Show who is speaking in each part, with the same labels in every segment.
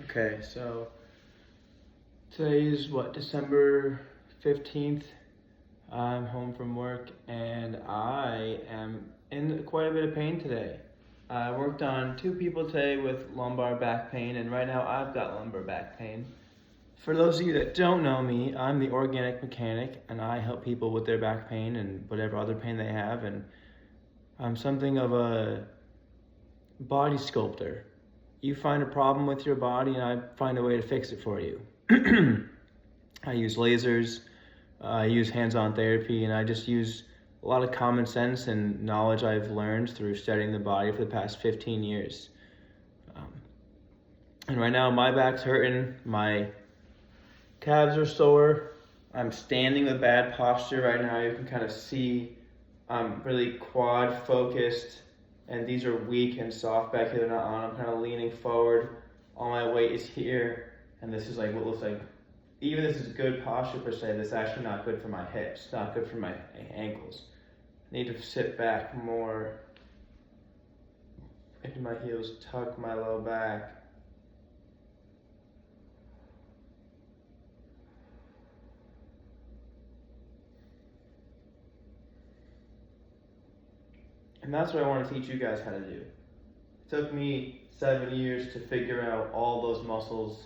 Speaker 1: Okay, so today is December 15th. I'm home from work and I am in quite a bit of pain today. I worked on two people today with lumbar back pain, and right now I've got lumbar back pain. For those of you that don't know me, I'm the organic mechanic and I help people with their back pain and whatever other pain they have, and I'm something of a body sculptor. You find a problem with your body and I find a way to fix it for you. I use lasers, I use hands-on therapy, and I just use a lot of common sense and knowledge I've learned through studying the body for the past 15 years. And right now my back's hurting, my calves are sore, I'm standing with bad posture right now. You can kind of see I'm really quad focused, and these are weak and soft back here, they're not on. I'm kind of leaning forward, all my weight is here, and this is like what looks like, even this is good posture per se, this is actually not good for my hips, not good for my ankles. I need to sit back more into my heels, tuck my low back. And that's what I want to teach you guys how to do. It took me 7 years to figure out all those muscles,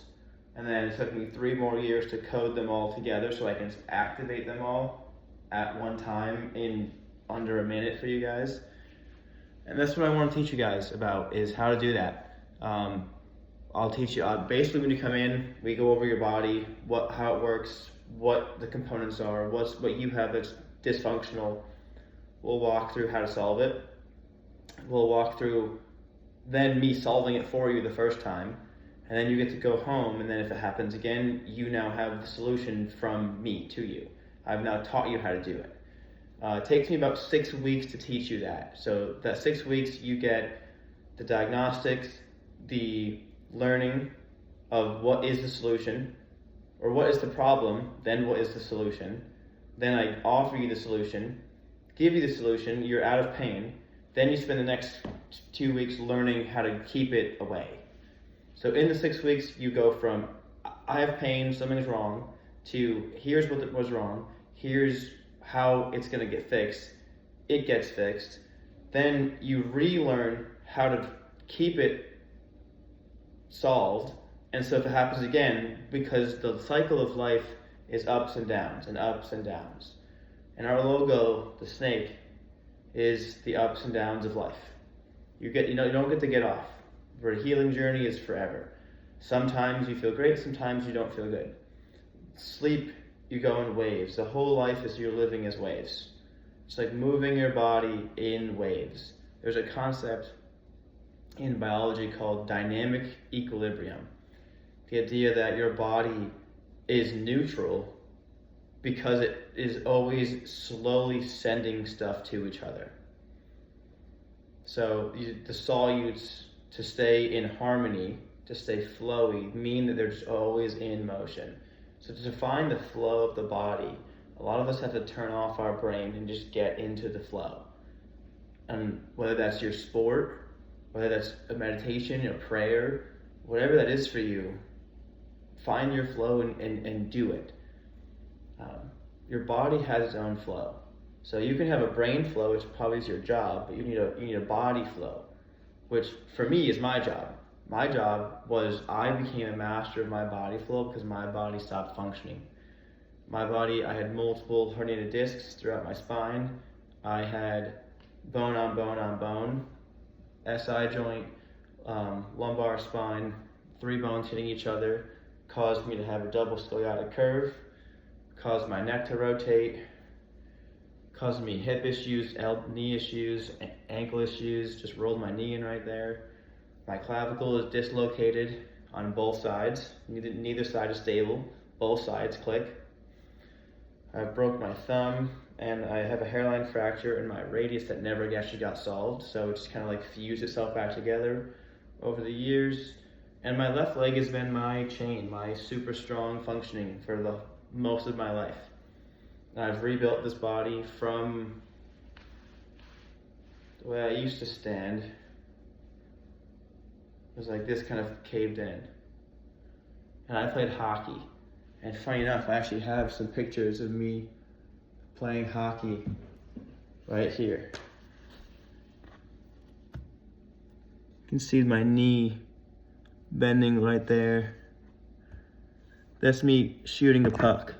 Speaker 1: and then it took me 3 more years to code them all together so I can activate them all at one time in under a minute for you guys. And that's what I want to teach you guys about, is how to do that. I'll teach you, basically when you come in, we go over your body, how it works, what the components are, what you have that's dysfunctional. We'll walk through how to solve it. We'll walk through then me solving it for you the first time, and then you get to go home, and then if it happens again, you now have the solution from me to you. I've now taught you how to do it. It takes me about 6 weeks to teach you that. So that 6 weeks, you get the diagnostics, the learning of what is the solution, or what is the problem, then what is the solution. Then I offer you the solution, give you the solution, you're out of pain. Then you spend the next 2 weeks learning how to keep it away. So in the 6 weeks, you go from, I have pain, something's wrong, to here's what was wrong, here's how it's gonna get fixed, it gets fixed. Then you relearn how to keep it solved. And so if it happens again, because the cycle of life is ups and downs and ups and downs. And our logo, the snake, is the ups and downs of life. You don't get to get off. Your healing journey is forever. Sometimes you feel great, sometimes you don't feel good. Sleep, you go in waves. The whole life is you're living as waves. It's like moving your body in waves. There's a concept in biology called dynamic equilibrium. The idea that your body is neutral because it is always slowly sending stuff to each other. So the solutes, to stay in harmony, to stay flowy, mean that they're just always in motion. So to define the flow of the body, a lot of us have to turn off our brain and just get into the flow. And whether that's your sport, whether that's a meditation, a prayer, whatever that is for you, find your flow and do it. Your body has its own flow. So you can have a brain flow, which probably is your job, but you need a body flow, which for me is my job. My job was I became a master of my body flow because my body stopped functioning. My body, I had multiple herniated discs throughout my spine. I had bone on bone on bone, SI joint, lumbar spine, 3 bones hitting each other, caused me to have a double scoliotic curve, caused my neck to rotate, caused me hip issues, knee issues, ankle issues, just rolled my knee in right there. My clavicle is dislocated on both sides. Neither side is stable, both sides click. I broke my thumb, and I have a hairline fracture in my radius that never actually got solved, so it just kind of like fused itself back together over the years. And my left leg has been my chain, my super strong functioning for the most of my life. And I've rebuilt this body from the way I used to stand. It was like this, kind of caved in. and I played hockey. And funny enough, I actually have some pictures of me playing hockey right here. You can see my knee bending right there. That's me shooting a puck.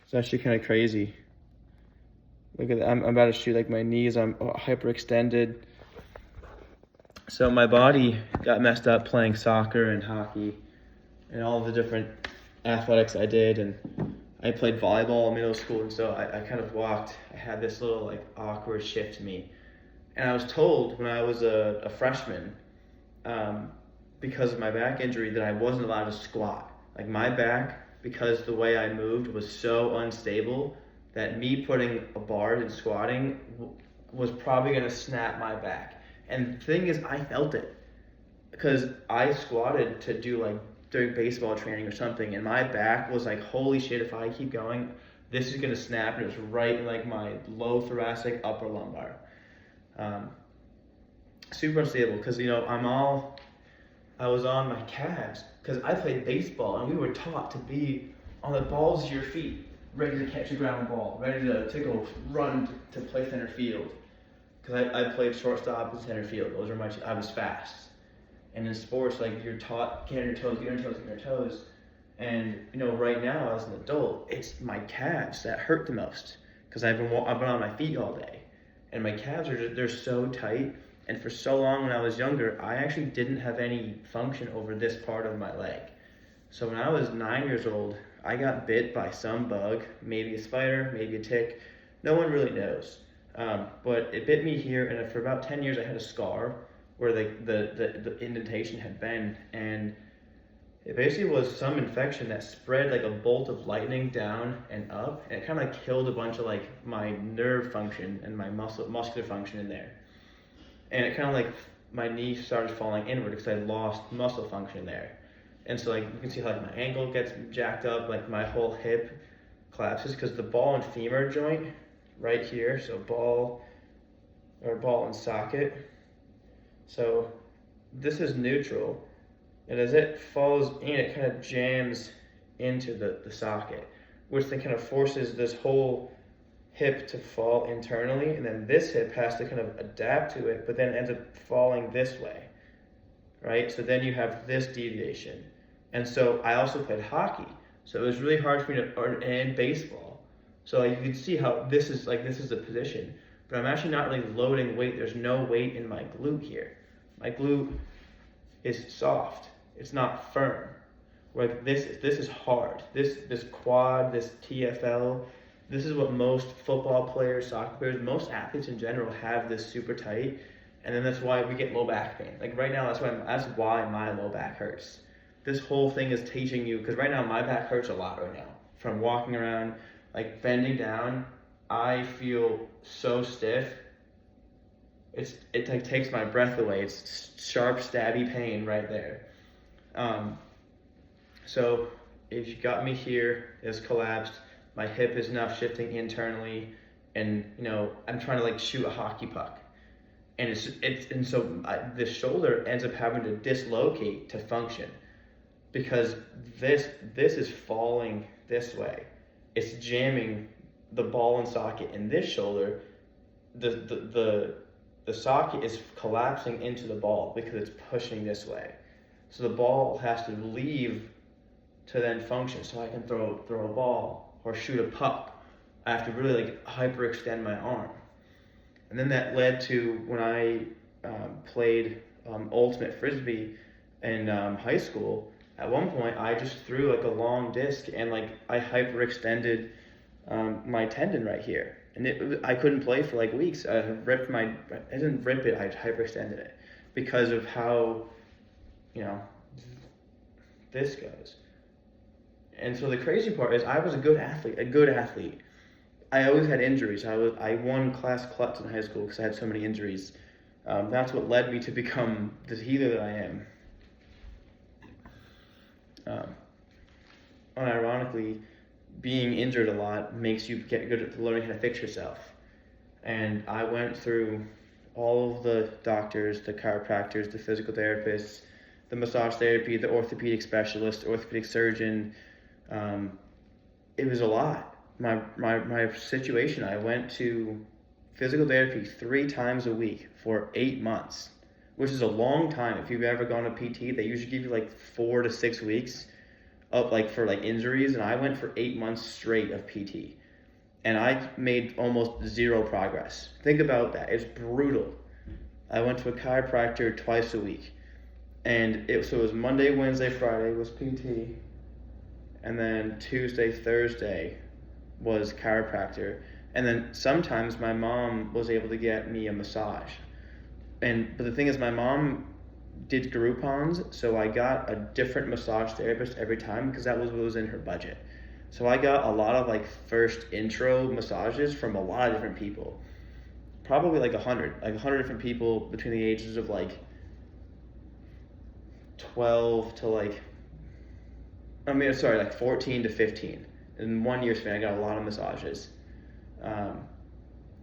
Speaker 1: It's actually kind of crazy. Look at that, I'm about to shoot, like my knees, I'm hyperextended. So my body got messed up playing soccer and hockey and all the different athletics I did. And I played volleyball in middle school, and so I kind of walked, I had this little like awkward shift to me. And I was told when I was a freshman, because of my back injury, that I wasn't allowed to squat. Like my back, because the way I moved was so unstable, that me putting a bar and squatting was probably going to snap my back. And the thing is, I felt it, because I squatted to do like during baseball training or something, and my back was like, holy shit, if I keep going, this is going to snap. And it was right in like my low thoracic, upper lumbar. Super unstable, because I was on my calves, because I played baseball, and we were taught to be on the balls of your feet, ready to catch a ground ball, ready to go run to play center field. Because I played shortstop and center field. Those are I was fast. And in sports, like, you're taught, get on your toes, get on your toes, get on your toes. And, right now as an adult, it's my calves that hurt the most, because I've been on my feet all day. And my calves they're so tight. And for so long when I was younger, I actually didn't have any function over this part of my leg. So when I was 9 years old, I got bit by some bug, maybe a spider, maybe a tick. No one really knows. But it bit me here, and for about 10 years I had a scar where the indentation had been, and it basically was some infection that spread like a bolt of lightning down and up, and it kind of like killed a bunch of like my nerve function and my muscular function in there. And it kind of like, my knee started falling inward because I lost muscle function there. And so like, you can see how like my ankle gets jacked up, like my whole hip collapses, because the ball and femur joint right here, so ball and socket. So this is neutral, and as it falls in, it kind of jams into the socket, which then kind of forces this whole hip to fall internally, and then this hip has to kind of adapt to it, but then ends up falling this way, right? So then you have this deviation. And so I also played hockey, so it was really hard for me and baseball. So like, you can see how this is the position, but I'm actually not really loading weight. There's no weight in my glute here. My glute is soft. It's not firm. Like this is hard. This quad, this TFL, this is what most football players, soccer players, most athletes in general have this super tight, and then that's why we get low back pain. Like right now, that's why my low back hurts. This whole thing is teaching you, because right now my back hurts a lot right now. From walking around, like bending down, I feel so stiff. It like takes my breath away. It's sharp, stabby pain right there. So if you got me here, it's collapsed. My hip is now shifting internally, and I'm trying to like shoot a hockey puck, and the shoulder ends up having to dislocate to function, because this is falling this way. It's jamming the ball and socket in this shoulder. The socket is collapsing into the ball because it's pushing this way. So the ball has to leave to then function, so I can throw a ball or shoot a puck. I have to really like hyperextend my arm. And then that led to when I played ultimate frisbee in high school. At one point, I just threw like a long disc, and like I hyperextended my tendon right here, and I couldn't play for like weeks. I didn't rip it. I hyperextended it because of how this goes. And so the crazy part is I was a good athlete. I always had injuries. I won class clutch in high school because I had so many injuries. That's what led me to become the healer that I am. Unironically, being injured a lot makes you get good at learning how to fix yourself. And I went through all of the doctors, the chiropractors, the physical therapists, the massage therapy, the orthopedic specialist, orthopedic surgeon. It was a lot. My situation, I went to physical therapy 3 times a week for 8 months, which is a long time. If you've ever gone to PT, they usually give you like 4 to 6 weeks of like for like injuries, and I went for 8 months straight of PT, and I made almost zero progress. Think about that. It's brutal. I went to a chiropractor twice a week, and it was Monday, Wednesday, Friday was PT, and then Tuesday, Thursday was chiropractor, and then sometimes my mom was able to get me a massage. But the thing is, my mom did Groupons, so I got a different massage therapist every time because that was what was in her budget. So I got a lot of like first intro massages from a lot of different people, probably like 100 different people between the ages of like 12 to like 14 to 15. In 1 year span, I got a lot of massages.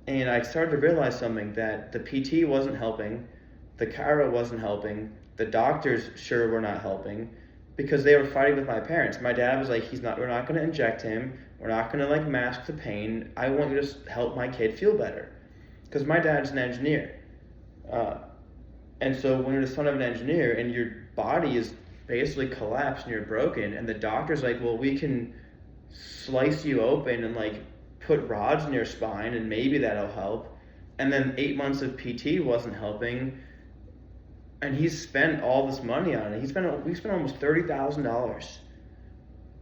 Speaker 1: And I started to realize something, that the PT wasn't helping, the chiro wasn't helping, the doctors sure were not helping, because they were fighting with my parents. My dad was like, we're not going to inject him, we're not going to like mask the pain, I want you to help my kid feel better. Because my dad's an engineer. And so when you're the son of an engineer and your body is basically collapsed and you're broken, and the doctor's like, well, we can slice you open and like put rods in your spine and maybe that'll help. And then 8 months of PT wasn't helping, and he's spent all this money on it. We spent almost $30,000,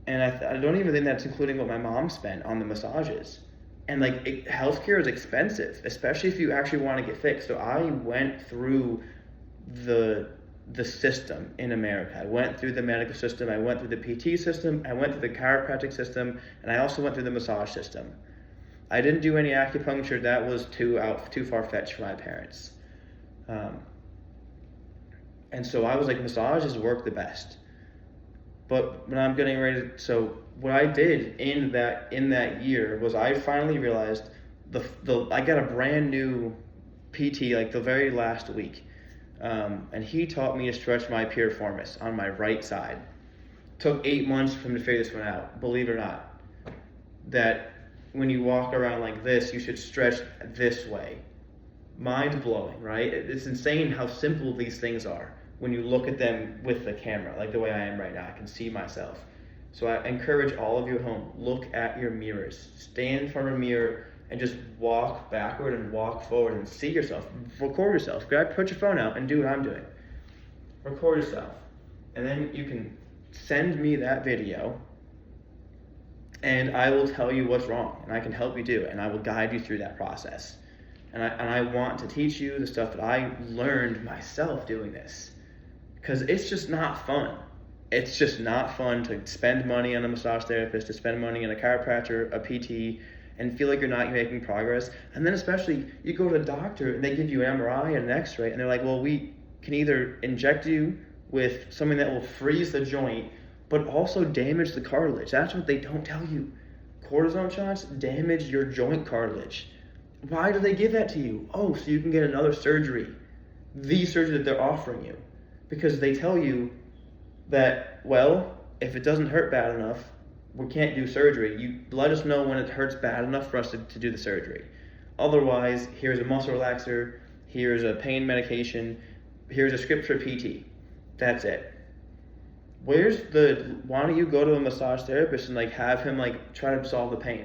Speaker 1: and I don't even think that's including what my mom spent on the massages. And like healthcare is expensive, especially if you actually want to get fixed. So I went through the system in America. I went through the medical system, I went through the PT system, I went through the chiropractic system, and I also went through the massage system. I didn't do any acupuncture. That was too far-fetched for my parents. And so I was like, massages work the best. But when I'm getting ready so what I did in that year was I finally realized I got a brand new PT like the very last week. And he taught me to stretch my piriformis on my right side. Took 8 months for him to figure this one out, believe it or not. That when you walk around like this, you should stretch this way. Mind blowing, right? It's insane how simple these things are when you look at them with the camera, like the way I am right now. I can see myself. So I encourage all of you at home, look at your mirrors. Stand in front of a mirror and just walk backward and walk forward and see yourself. Record yourself. Put your phone out and do what I'm doing. Record yourself. And then you can send me that video, and I will tell you what's wrong, and I can help you do it, and I will guide you through that process. And I want to teach you the stuff that I learned myself doing this, because it's just not fun. It's just not fun to spend money on a massage therapist, to spend money on a chiropractor, a PT, and feel like you're not making progress. And then especially, you go to the doctor and they give you an MRI and an X-ray, and they're like, well, we can either inject you with something that will freeze the joint, but also damage the cartilage. That's what they don't tell you. Cortisone shots damage your joint cartilage. Why do they give that to you? Oh, so you can get another surgery. The surgery that they're offering you. Because they tell you that, well, if it doesn't hurt bad enough, we can't do surgery. You let us know when it hurts bad enough for us to do the surgery. Otherwise, here's a muscle relaxer, here's a pain medication, here's a script for PT. That's it. Why don't you go to a massage therapist and like have him like try to solve the pain?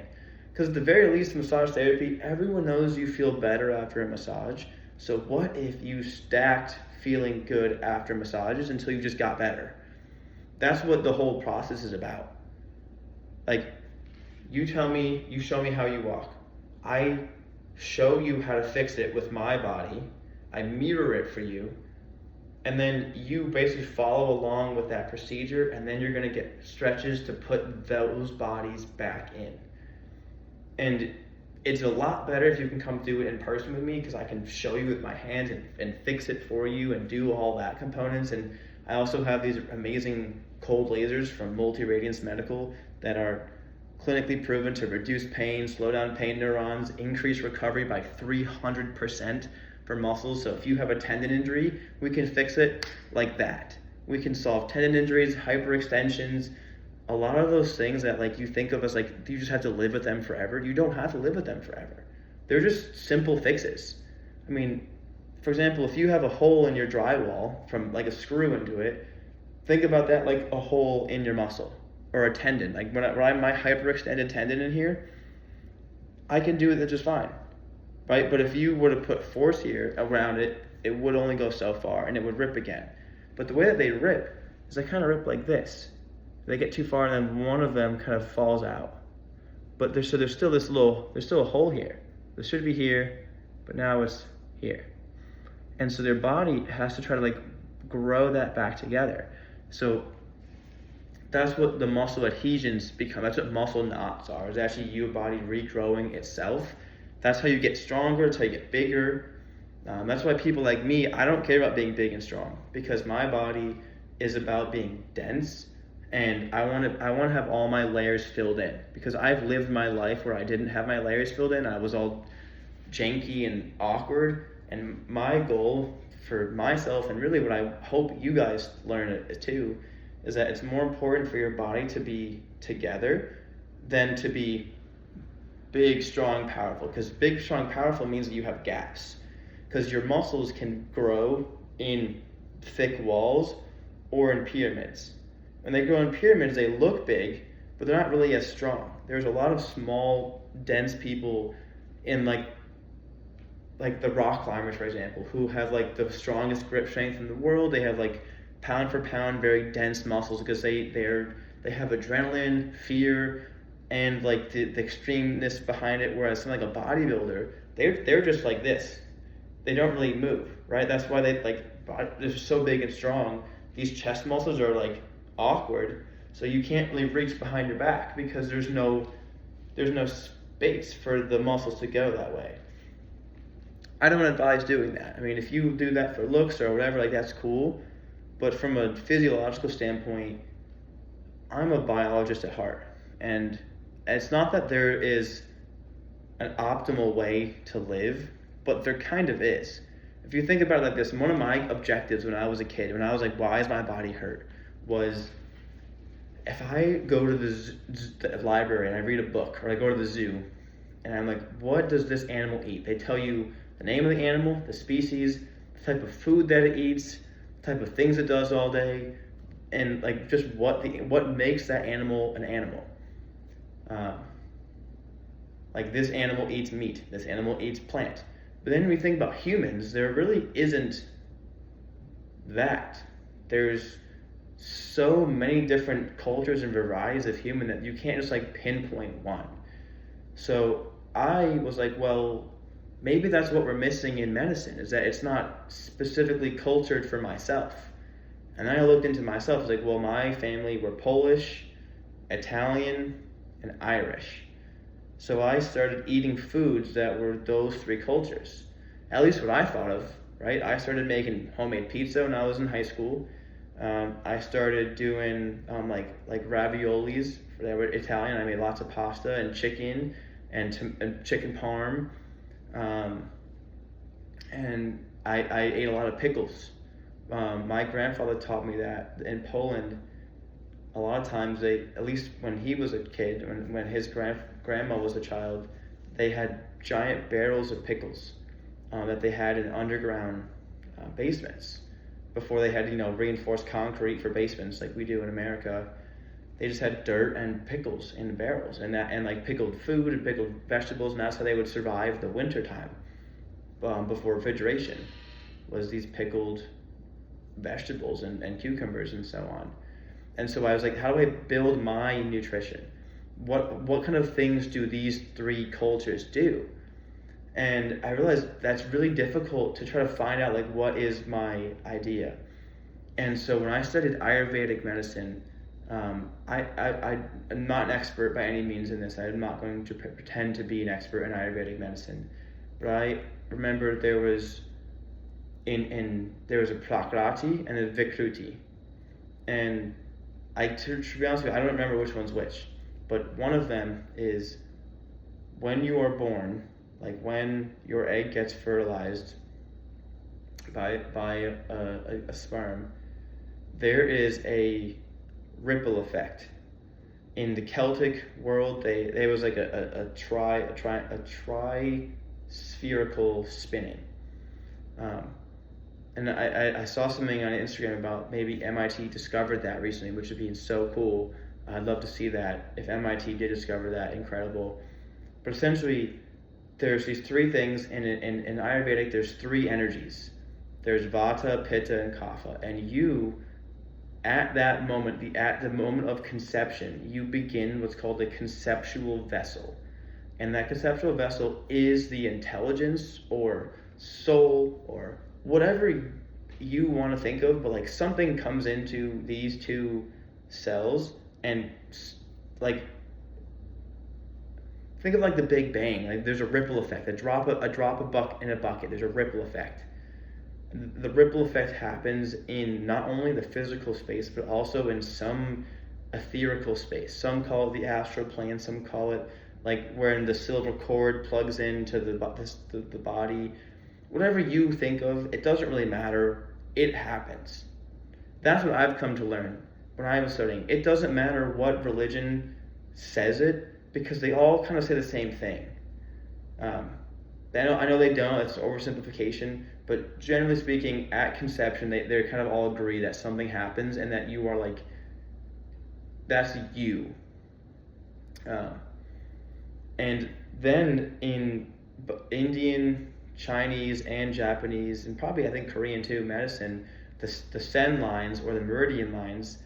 Speaker 1: Because at the very least, massage therapy, everyone knows you feel better after a massage. So what if you stacked feeling good after massages until you just got better? That's what the whole process is about. Like, you show me how you walk. I show you how to fix it with my body. I mirror it for you. And then you basically follow along with that procedure, and then you're gonna get stretches to put those bodies back in. And it's a lot better if you can come do it in person with me, because I can show you with my hands and fix it for you and do all that components. And I also have these amazing cold lasers from Multi-Radiance Medical that are clinically proven to reduce pain, slow down pain neurons, increase recovery by 300%, for muscles. So if you have a tendon injury, we can fix it like that. We can solve tendon injuries, hyperextensions, a lot of those things that like you think of as like you just have to live with them forever. You don't have to live with them forever. They're just simple fixes. I mean, for example, if you have a hole in your drywall from like a screw into it, think about that like a hole in your muscle or a tendon. Like when I my hyperextended tendon in here, I can do it just fine, right? But if you were to put force here around it, it would only go so far and it would rip again. But the way that they rip is they kind of rip like this. They get too far and then one of them kind of falls out. But there's still a hole here. This should be here, but now it's here. And so their body has to try to like grow that back together. So that's what the muscle adhesions become. That's what muscle knots are. It's actually your body regrowing itself. That's how you get stronger. That's how you get bigger. That's why people like me, I don't care about being big and strong because my body is about being dense, and I want to have all my layers filled in because I've lived my life where I didn't have my layers filled in. I was all janky and awkward, and my goal for myself, and really what I hope you guys learn it too, is that it's more important for your body to be together than to be big, strong, powerful. Because big, strong, powerful means that you have gaps. Because your muscles can grow in thick walls or in pyramids. When they grow in pyramids, they look big, but they're not really as strong. There's a lot of small, dense people in like the rock climbers, for example, who have like the strongest grip strength in the world. They have like pound for pound, very dense muscles because they have adrenaline, fear, and like the extremeness behind it. Whereas something like a bodybuilder, they're just like this. They don't really move, right? That's why they're so big and strong. These chest muscles are like awkward, so you can't really reach behind your back because there's no space for the muscles to go that way. I don't advise doing that. I mean, if you do that for looks or whatever, like that's cool. But from a physiological standpoint, I'm a biologist at heart. And it's not that there is an optimal way to live, but there kind of is. If you think about it like this, one of my objectives when I was a kid, when I was like, why is my body hurt, was if I go to the library and I read a book, or I go to the zoo, and I'm like, what does this animal eat? They tell you the name of the animal, the species, the type of food that it eats, the type of things it does all day, and like just what makes that animal an animal. Like this animal eats meat, this animal eats plant. But then when we think about humans, there really isn't that. There's so many different cultures and varieties of human that you can't just like pinpoint one. So I was like, well, maybe that's what we're missing in medicine, is that it's not specifically cultured for myself. And then I looked into myself, I was like, well, my family were Polish, Italian, and Irish. So I started eating foods that were those three cultures. At least what I thought of, right? I started making homemade pizza when I was in high school. I started doing like raviolis that were Italian. I made lots of pasta and chicken and chicken parm. And I ate a lot of pickles. My grandfather taught me that in Poland, a lot of times they, at least when he was a kid, when his grandma was a child, they had giant barrels of pickles that they had in underground basements before they had reinforced concrete for basements like we do in America. They just had dirt and pickles in barrels, and like pickled food and pickled vegetables, and that's how they would survive the winter time before refrigeration, was these pickled vegetables and cucumbers and so on. And so I was like, how do I build my nutrition? What kind of things do these three cultures do? And I realized that's really difficult to try to find out like what is my idea. And so when I studied Ayurvedic medicine, I'm not an expert by any means in this. I'm not going to pretend to be an expert in Ayurvedic medicine. But I remember there was a Prakriti and a Vikruti. And to be honest with you, I don't remember which one's which. But one of them is when you are born, like when your egg gets fertilized by a sperm, there is a ripple effect. In the Celtic world, there was like a tri-spherical spinning. And I saw something on Instagram about maybe MIT discovered that recently, which would be so cool. I'd love to see that. If MIT did discover that, incredible. But essentially, there's these three things, and in Ayurvedic, there's three energies. There's Vata, Pitta, and Kapha. And you, at that moment, at the moment of conception, you begin what's called a conceptual vessel. And that conceptual vessel is the intelligence or soul or whatever you want to think of, but like something comes into these two cells and like think of like the Big Bang. Like there's a ripple effect. A drop of buck in a bucket. There's a ripple effect. The ripple effect happens in not only the physical space, but also in some etherical space. Some call it the astral plane. Some call it like where the silver cord plugs into the body. Whatever you think of, it doesn't really matter. It happens. That's what I've come to learn when I was studying. It doesn't matter what religion says it, because they all kind of say the same thing. I know they don't, it's oversimplification, but generally speaking, at conception, they kind of all agree that something happens and that you are like, that's you. And then in Indian, Chinese, and Japanese, and probably I think Korean too, medicine, the sen lines or the meridian lines,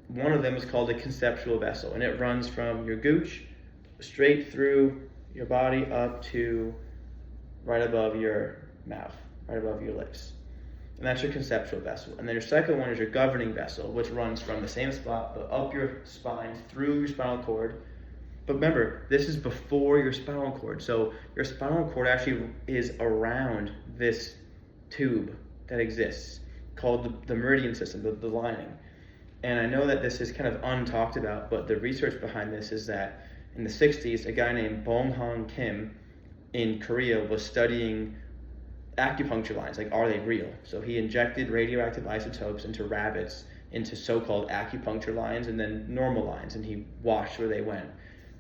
Speaker 1: one of them is called a conceptual vessel, and it runs from your gooch straight through your body up to right above your mouth, right above your lips. And that's your conceptual vessel. And then your second one is your governing vessel, which runs from the same spot, but up your spine, through your spinal cord. But remember, this is before your spinal cord. So your spinal cord actually is around this tube that exists, called the meridian system, the lining. And I know that this is kind of untalked about, but the research behind this is that in the 60s, a guy named Bong-Han Kim in Korea was studying acupuncture lines, like are they real? So he injected radioactive isotopes into rabbits, into so-called acupuncture lines, and then normal lines, and he watched where they went.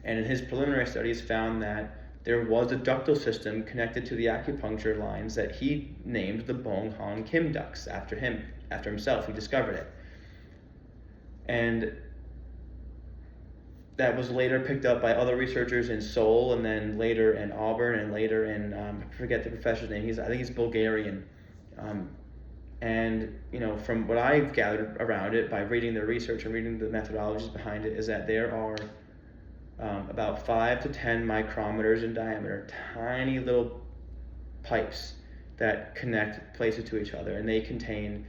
Speaker 1: And in his preliminary studies found that there was a ductal system connected to the acupuncture lines that he named the Bong-Han Kim ducts after himself. He discovered it. And that was later picked up by other researchers in Seoul, and then later in Auburn, and later in, I forget the professor's name, I think he's Bulgarian. And, from what I've gathered around it by reading the research and reading the methodologies behind it, is that there are about 5 to 10 micrometers in diameter, tiny little pipes that connect places to each other, and they contain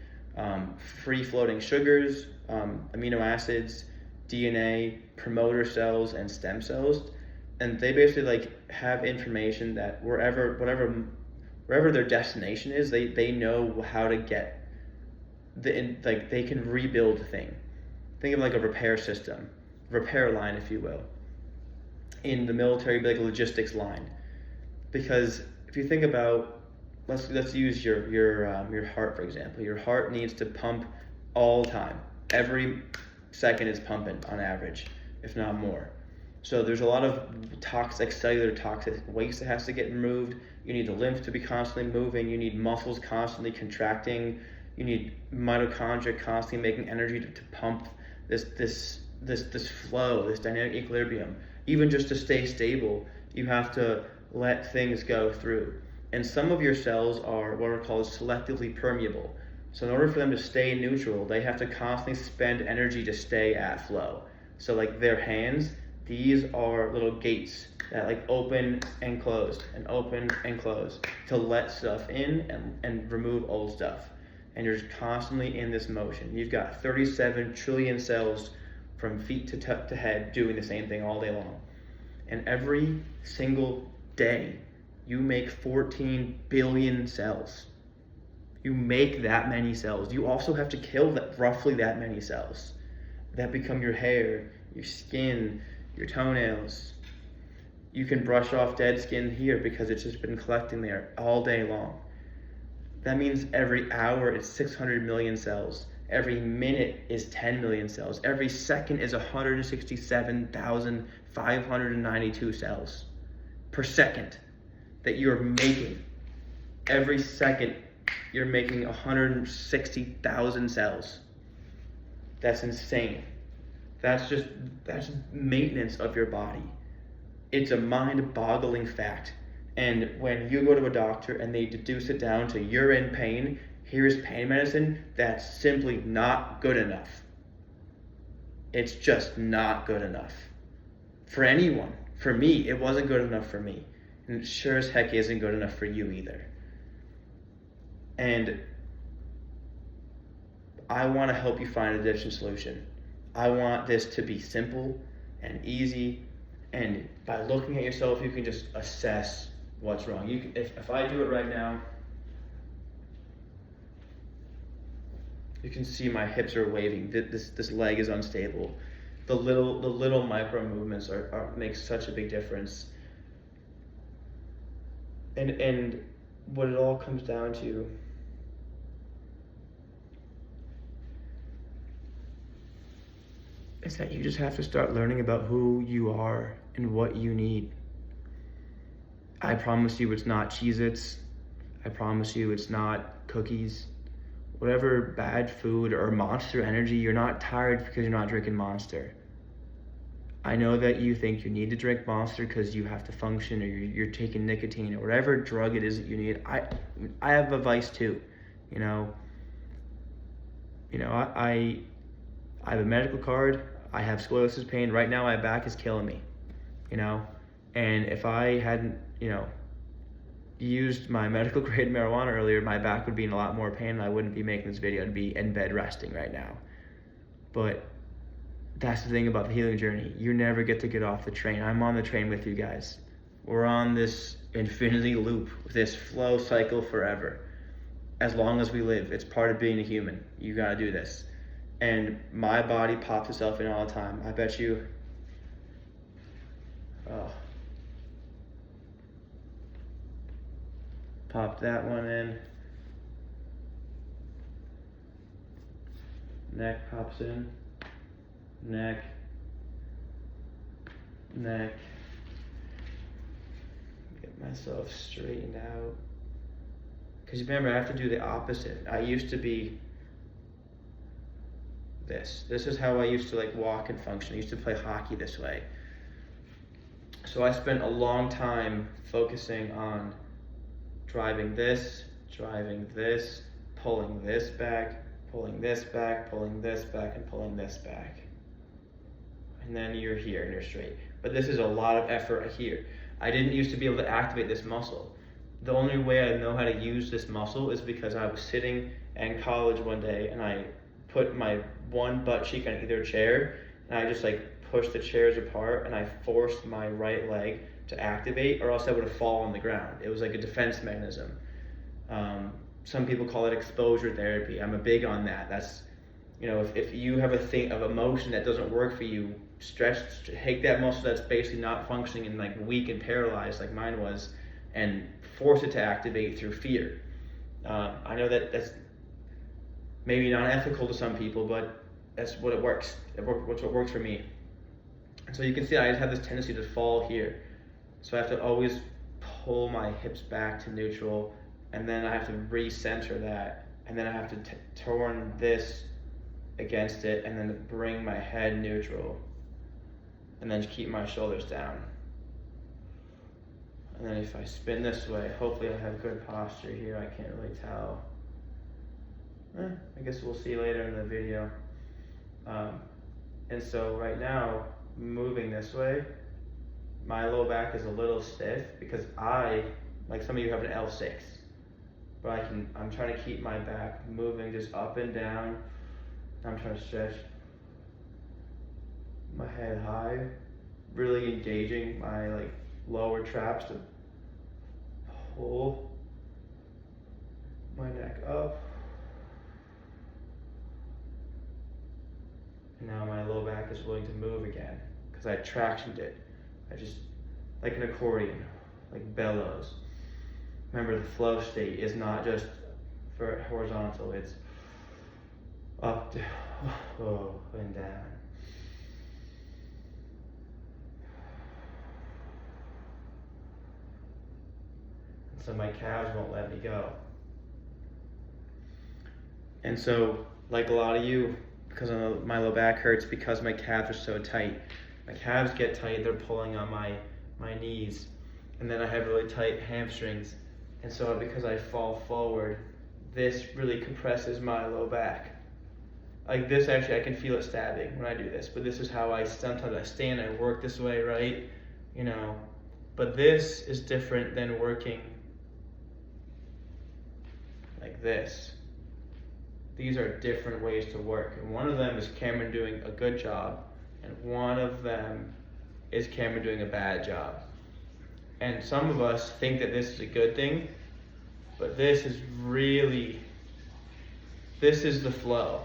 Speaker 1: free-floating sugars, amino acids, DNA, promoter cells, and stem cells, and they basically have information that wherever their destination is, they know how to get they can rebuild the thing. Think of like a repair system, repair line, if you will. In the military, like a logistics line, because if you think about, let's use your heart for example. Your heart needs to pump all the time. Every second is pumping on average, if not more. So there's a lot of cellular toxic waste that has to get removed. You need the lymph to be constantly moving. You need muscles constantly contracting. You need mitochondria constantly making energy to pump this flow, this dynamic equilibrium. Even just to stay stable, you have to let things go through. And some of your cells are what are called selectively permeable. So in order for them to stay neutral, they have to constantly spend energy to stay at flow. So like their hands, these are little gates that open and close and open and close to let stuff in and remove old stuff. And you're constantly in this motion. You've got 37 trillion cells from feet to head doing the same thing all day long. And every single day, you make 14 billion cells. You make that many cells. You also have to kill roughly that many cells that become your hair, your skin, your toenails. You can brush off dead skin here because it's just been collecting there all day long. That means every hour it's 600 million cells. Every minute is 10 million cells. Every second is 167,592 cells per second that you're making. Every second you're making 160,000 cells. That's insane. That's maintenance of your body. It's a mind-boggling fact. And when you go to a doctor and they deduce it down to you're in pain, here's pain medicine, that's simply not good enough. It's just not good enough. For anyone. For me, it wasn't good enough for me. And it sure as heck isn't good enough for you either. And I want to help you find a different solution. I want this to be simple and easy. And by looking at yourself, you can just assess what's wrong. If I do it right now, you can see my hips are waving. This leg is unstable. The little micro movements make such a big difference. And what it all comes down to is that you just have to start learning about who you are and what you need. I promise you it's not Cheez-Its. I promise you it's not cookies. Whatever bad food or Monster Energy, you're not tired because you're not drinking Monster. I know that you think you need to drink Monster because you have to function, or you're taking nicotine, or whatever drug it is that you need. I have a vice too, I have a medical card. I have scoliosis pain. Right now my back is killing me, and if I hadn't, used my medical grade marijuana earlier, my back would be in a lot more pain and I wouldn't be making this video. I'd be in bed resting right now. But that's the thing about the healing journey. You never get to get off the train. I'm on the train with you guys. We're on this infinity loop, this flow cycle forever. As long as we live, it's part of being a human. You gotta do this. And my body pops itself in all the time. I bet you, pop that one in. Neck pops in. Neck. Get myself straightened out. Because remember, I have to do the opposite. I used to be this. This is how I used to walk and function. I used to play hockey this way. So I spent a long time focusing on driving this, pulling this back, pulling this back, pulling this back, and pulling this back. And then you're here and you're straight. But this is a lot of effort here. I didn't used to be able to activate this muscle. The only way I know how to use this muscle is because I was sitting in college one day and I put my one butt cheek on either chair and I just pushed the chairs apart and I forced my right leg to activate, or else I would have fallen on the ground. It was like a defense mechanism. Some people call it exposure therapy. I'm a big on that. That's, if you have a thing of emotion that doesn't work for you, take that muscle that's basically not functioning and weak and paralyzed like mine was, and force it to activate through fear. I know that's maybe not ethical to some people, but that's what it works. That's what works for me. And so you can see I just have this tendency to fall here. So I have to always pull my hips back to neutral, and then I have to recenter that, and then I have to turn this against it, and then bring my head neutral, and then keep my shoulders down. And then if I spin this way, hopefully I have good posture here. I can't really tell. I guess we'll see later in the video. And so right now, moving this way, my low back is a little stiff because some of you have an L6, but I'm trying to keep my back moving just up and down. I'm trying to stretch my head high, really engaging my lower traps to pull my neck up. And now my low back is willing to move again because I tractioned it. I just, like an accordion, like bellows. Remember, the flow state is not just For horizontal, it's up, down, oh, and down. And so my calves won't let me go. And so, like a lot of you, because my low back hurts because my calves are so tight. My calves get tight, they're pulling on my knees. And then I have really tight hamstrings. And so because I fall forward, this really compresses my low back. Like this, actually, I can feel it stabbing when I do this. But this is how sometimes I stand, I work this way, right? You know, but this is different than working like this. These are different ways to work. And one of them is Cameron doing a good job, and one of them is Cameron doing a bad job. And some of us think that this is a good thing, but this is the flow.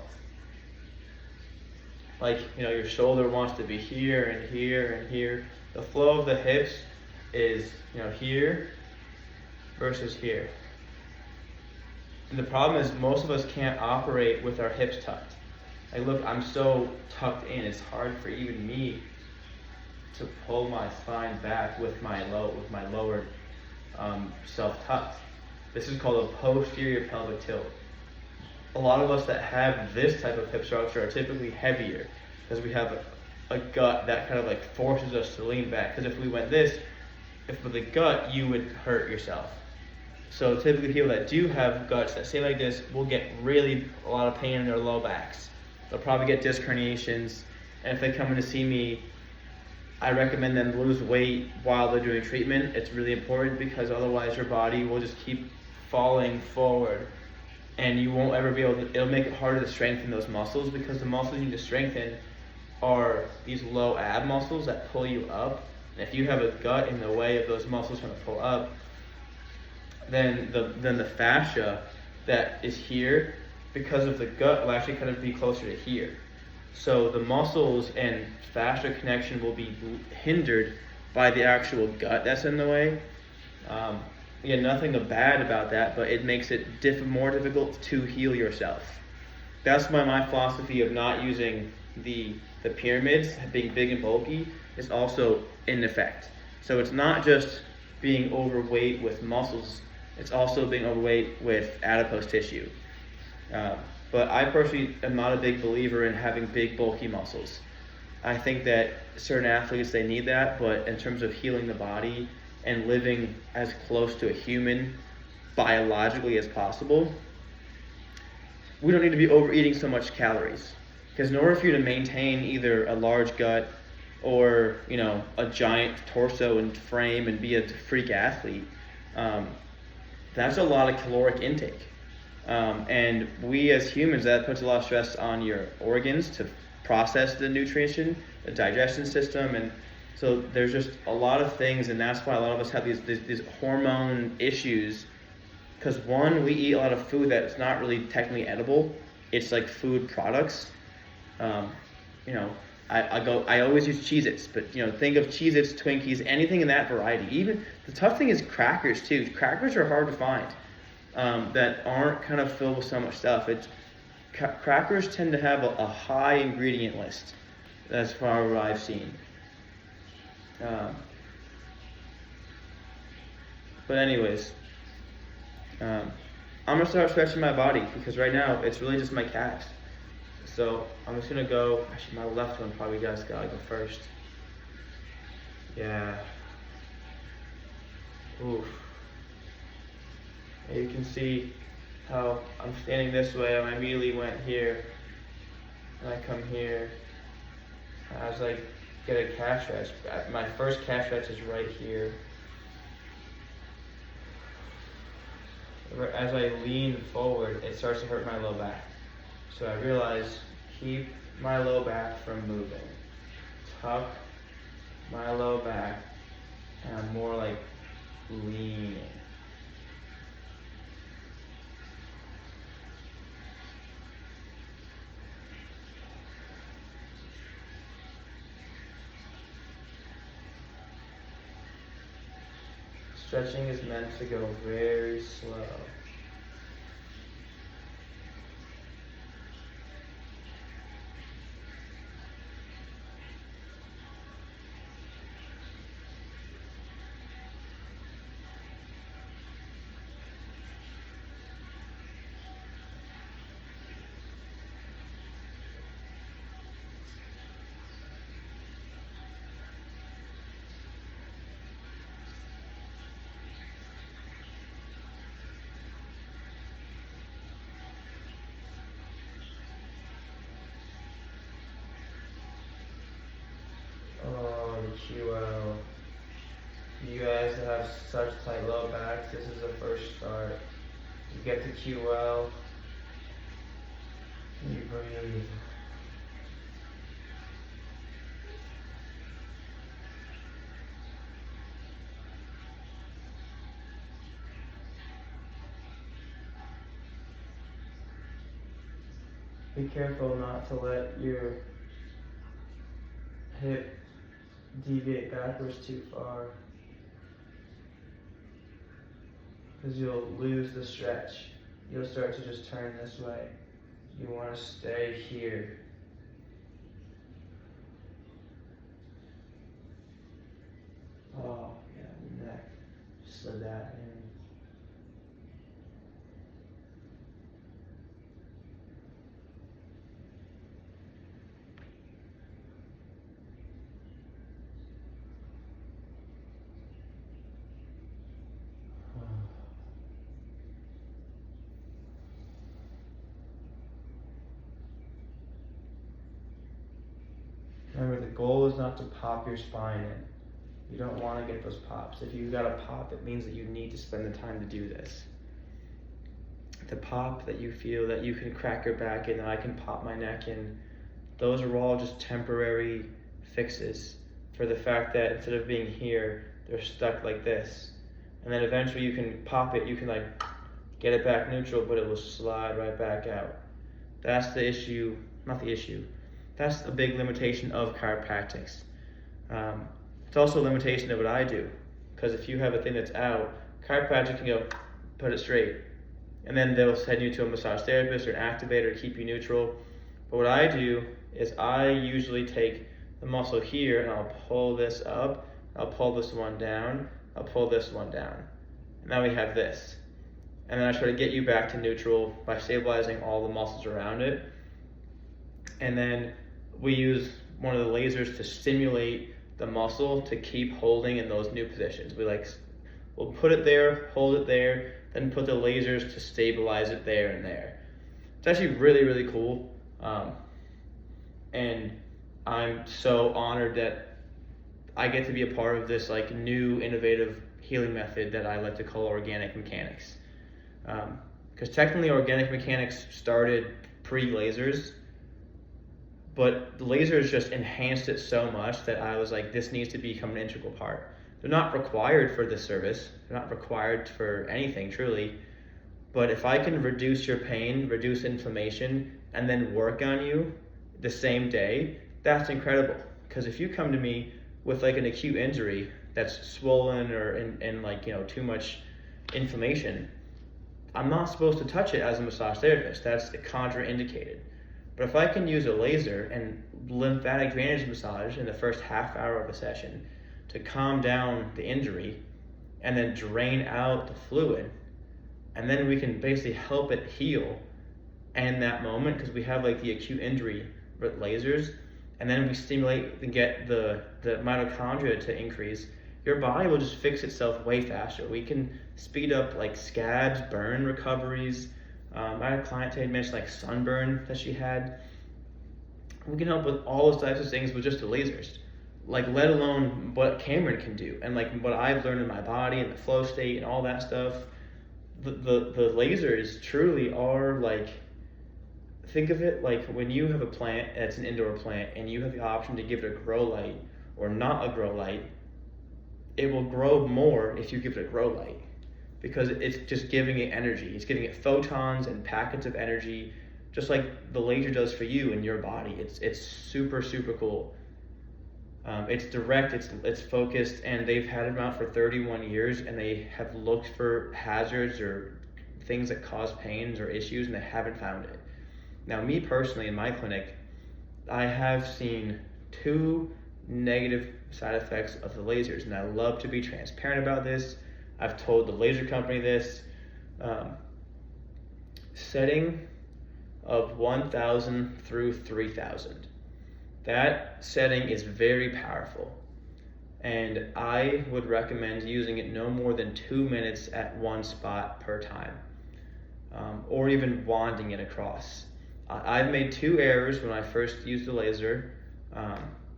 Speaker 1: Like, you know, your shoulder wants to be here and here and here. The flow of the hips is, you know, here versus here. And the problem is most of us can't operate with our hips tucked. Like, look, I'm so tucked in, it's hard for even me to pull my spine back with my lower self tucked. This is called a posterior pelvic tilt. A lot of us that have this type of hip structure are typically heavier because we have a gut that kind of like forces us to lean back. Because if we went if with a gut, you would hurt yourself. So typically people that do have guts that stay like this will get a lot of pain in their low backs. They'll probably get disc herniations. And if they come in to see me, I recommend them lose weight while they're doing treatment. It's really important because otherwise your body will just keep falling forward and you won't ever be able to, it'll make it harder to strengthen those muscles because the muscles you need to strengthen are these low ab muscles that pull you up. And if you have a gut in the way of those muscles trying to pull up, then the fascia that is here, because of the gut, will actually kind of be closer to here. So the muscles and fascia connection will be hindered by the actual gut that's in the way. Again, nothing bad about that, but it makes it more difficult to heal yourself. That's why my philosophy of not using the pyramids, being big and bulky, is also in effect. So it's not just being overweight with muscles, it's also being overweight with adipose tissue. But I personally am not a big believer in having big, bulky muscles. I think that certain athletes, they need that, but in terms of healing the body and living as close to a human biologically as possible, we don't need to be overeating so much calories. Because in order for you to maintain either a large gut or, you know, a giant torso and frame and be a freak athlete, that's a lot of caloric intake. And we as humans, that puts a lot of stress on your organs to process the nutrition, the digestion system, and so there's just a lot of things, and that's why a lot of us have these hormone issues. Because one, we eat a lot of food that's not really technically edible. It's like food products. You know, I always use Cheez-Its, but you know, think of Cheez-Its, Twinkies, anything in that variety. Even the tough thing is crackers too. Crackers are hard to find that aren't kind of filled with so much stuff. Crackers tend to have a high ingredient list. That's far what I've seen. But anyways, I'm gonna start stretching my body because right now it's really just my calves. So I'm just gonna go. Actually, my left one probably gotta go first. Yeah. Oof. And you can see how I'm standing this way. I immediately went here, and I come here. I was like, get a calf stretch. My first calf stretch is right here. As I lean forward, it starts to hurt my low back. So I realize, keep my low back from moving. Tuck my low back, and I'm more like leaning. Stretching is meant to go very slow. QL. You guys that have such tight low backs, this is the first start. You get to QL, and you breathe. Be careful not to let your hip deviate backwards too far, because you'll lose the stretch. You'll start to just turn this way. You want to stay here. Oh, yeah, neck. Just slid that in. Remember, the goal is not to pop your spine in. You don't want to get those pops. If you've got a pop, it means that you need to spend the time to do this. The pop that you feel that you can crack your back in, and I can pop my neck in, those are all just temporary fixes for the fact that instead of being here, they're stuck like this. And then eventually you can pop it, you can like get it back neutral, but it will slide right back out. That's the issue, not the issue. That's a big limitation of chiropractics. It's also a limitation of what I do, because if you have a thing that's out, chiropractic can go, put it straight, and then they'll send you to a massage therapist or an activator to keep you neutral. But what I do is I usually take the muscle here and I'll pull this up, I'll pull this one down, I'll pull this one down. And now we have this. And then I try to get you back to neutral by stabilizing all the muscles around it. And then we use one of the lasers to stimulate the muscle to keep holding in those new positions. We'll put it there, hold it there, then put the lasers to stabilize it there and there. It's actually really, really cool. And I'm so honored that I get to be a part of this like new innovative healing method that I like to call organic mechanics. Because technically organic mechanics started pre-lasers, but the lasers just enhanced it so much that I was like, this needs to become an integral part. They're not required for this service. They're not required for anything, truly. But if I can reduce your pain, reduce inflammation, and then work on you the same day, that's incredible. Because if you come to me with like an acute injury that's swollen or in like, too much inflammation, I'm not supposed to touch it as a massage therapist. That's contraindicated. But if I can use a laser and lymphatic drainage massage in the first half hour of a session to calm down the injury and then drain out the fluid, and then we can basically help it heal in that moment, because we have like the acute injury with lasers, and then we stimulate and get the mitochondria to increase, your body will just fix itself way faster. We can speed up like scabs, burn recoveries. I had a client today mention like sunburn that she had. We can help with all those types of things with just the lasers, like let alone what Cameron can do and like what I've learned in my body and the flow state and all that stuff. The lasers truly are like, think of it like when you have a plant that's an indoor plant and you have the option to give it a grow light or not a grow light, it will grow more if you give it a grow light, because it's just giving it energy. It's giving it photons and packets of energy, just like the laser does for you in your body. It's super, super cool. It's direct, it's focused, and they've had it out for 31 years, and they have looked for hazards or things that cause pains or issues, and they haven't found it. Now, me personally, in my clinic, I have seen 2 negative side effects of the lasers, and I love to be transparent about this. I've told the laser company this. Setting of 1,000 through 3,000. That setting is very powerful, and I would recommend using it no more than 2 minutes at one spot per time, or even wanding it across. I've made 2 errors when I first used the laser.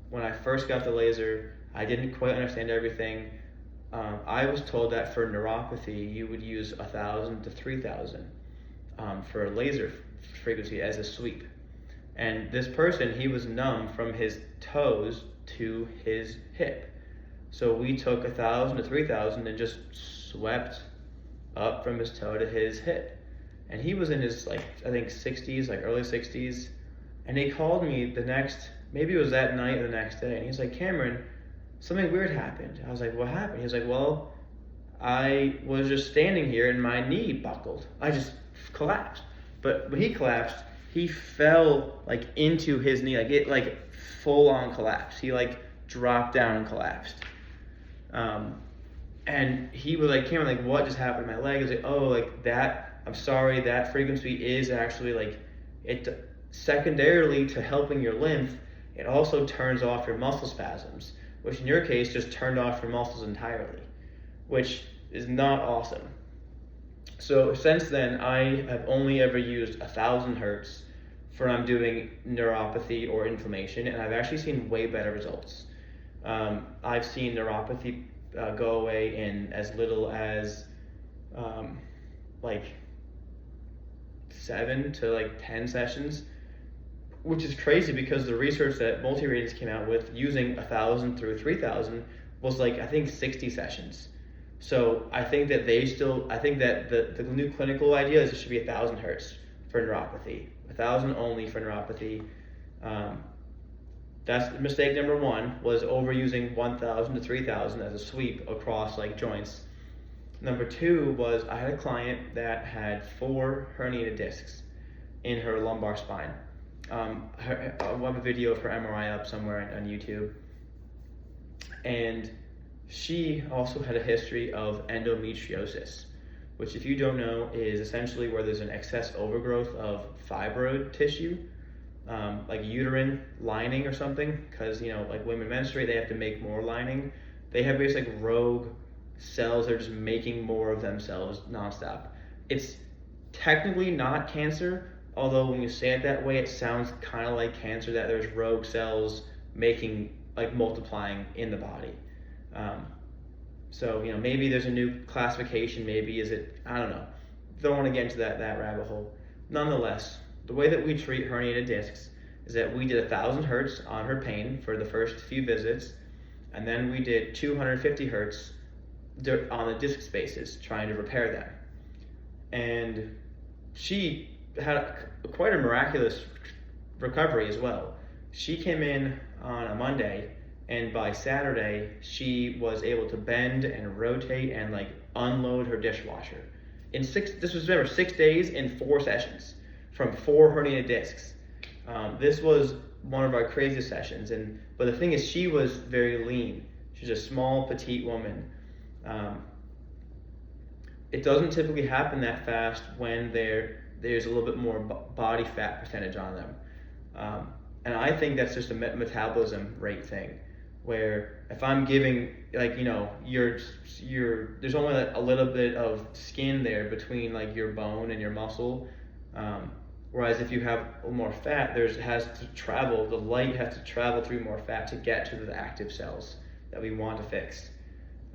Speaker 1: When I first got the laser, I didn't quite understand everything. I was told that for neuropathy, you would use 1,000 to 3,000 for laser frequency as a sweep. And this person, he was numb from his toes to his hip. So we took 1,000 to 3,000 and just swept up from his toe to his hip. And he was in his, like, I think 60s, like early 60s. And he called me maybe it was that night or the next day. And he's like, Cameron, something weird happened. I was like, what happened? He was like, well, I was just standing here and my knee buckled. I just collapsed. But when he collapsed, he fell like into his knee, like full on collapse. He like dropped down and collapsed. And he was like, Cameron, like, what just happened to my leg? I was like, oh, like that, I'm sorry, that frequency is actually like, it secondarily to helping your lymph, it also turns off your muscle spasms, which in your case just turned off your muscles entirely, which is not awesome. So since then, I have only ever used 1,000 hertz for when I'm doing neuropathy or inflammation, and I've actually seen way better results. I've seen neuropathy go away in as little as like 7 to like 10 sessions, which is crazy because the research that Multi-Radiance came out with using 1,000 through 3,000 was like, I think 60 sessions. So I think that the new clinical idea is it should be 1,000 hertz for neuropathy, 1,000 only for neuropathy. That's mistake number one, was overusing 1,000 to 3,000 as a sweep across like joints. Number two was I had a client that had 4 herniated discs in her lumbar spine. I'll have a video of her MRI up somewhere on YouTube. And she also had a history of endometriosis, which, if you don't know, is essentially where there's an excess overgrowth of fibroid tissue, like uterine lining or something, because, you know, like women menstruate, they have to make more lining. They have basically like rogue cells that are just making more of themselves nonstop. It's technically not cancer, although when you say it that way, it sounds kind of like cancer, that there's rogue cells making, like multiplying in the body. So, you know, maybe there's a new classification, maybe I don't know. Don't want to get into that rabbit hole. Nonetheless, the way that we treat herniated discs is that we did 1,000 hertz on her pain for the first few visits, and then we did 250 hertz on the disc spaces, trying to repair them. And she had quite a miraculous recovery as well. She came in on a Monday, and by Saturday, she was able to bend and rotate and like unload her dishwasher. This was 6 days in 4 sessions from 4 herniated discs. This was one of our craziest sessions. But the thing is, she was very lean. She's a small, petite woman. It doesn't typically happen that fast when there's a little bit more body fat percentage on them. And I think that's just a metabolism rate thing, where if I'm giving, like, you know, there's only like a little bit of skin there between like your bone and your muscle, whereas if you have more fat, the light has to travel through more fat to get to the active cells that we want to fix.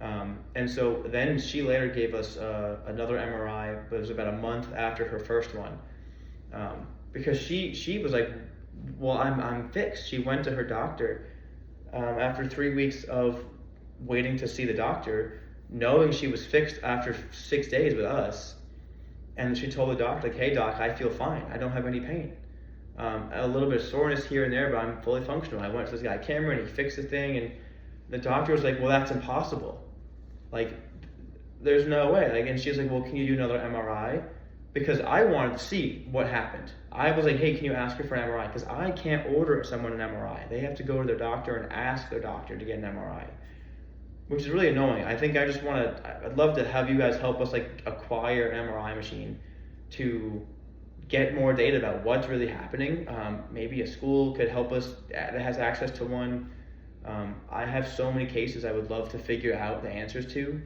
Speaker 1: And so then she later gave us another MRI, but it was about a month after her first one, because she was like, well, I'm fixed. She went to her doctor after 3 weeks of waiting to see the doctor, knowing she was fixed after 6 days with us. And she told the doctor, like, hey doc, I feel fine. I don't have any pain. A little bit of soreness here and there, but I'm fully functional. I went to this guy, Cameron, he fixed the thing, and the doctor was like, well, that's impossible. Like, there's no way. Like, and she was like, well, can you do another MRI? Because I wanted to see what happened. I was like, hey, can you ask her for an MRI? Because I can't order someone an MRI. They have to go to their doctor and ask their doctor to get an MRI, which is really annoying. I think I'd love to have you guys help us like acquire an MRI machine to get more data about what's really happening. Maybe a school could help us that has access to one. I have so many cases I would love to figure out the answers to,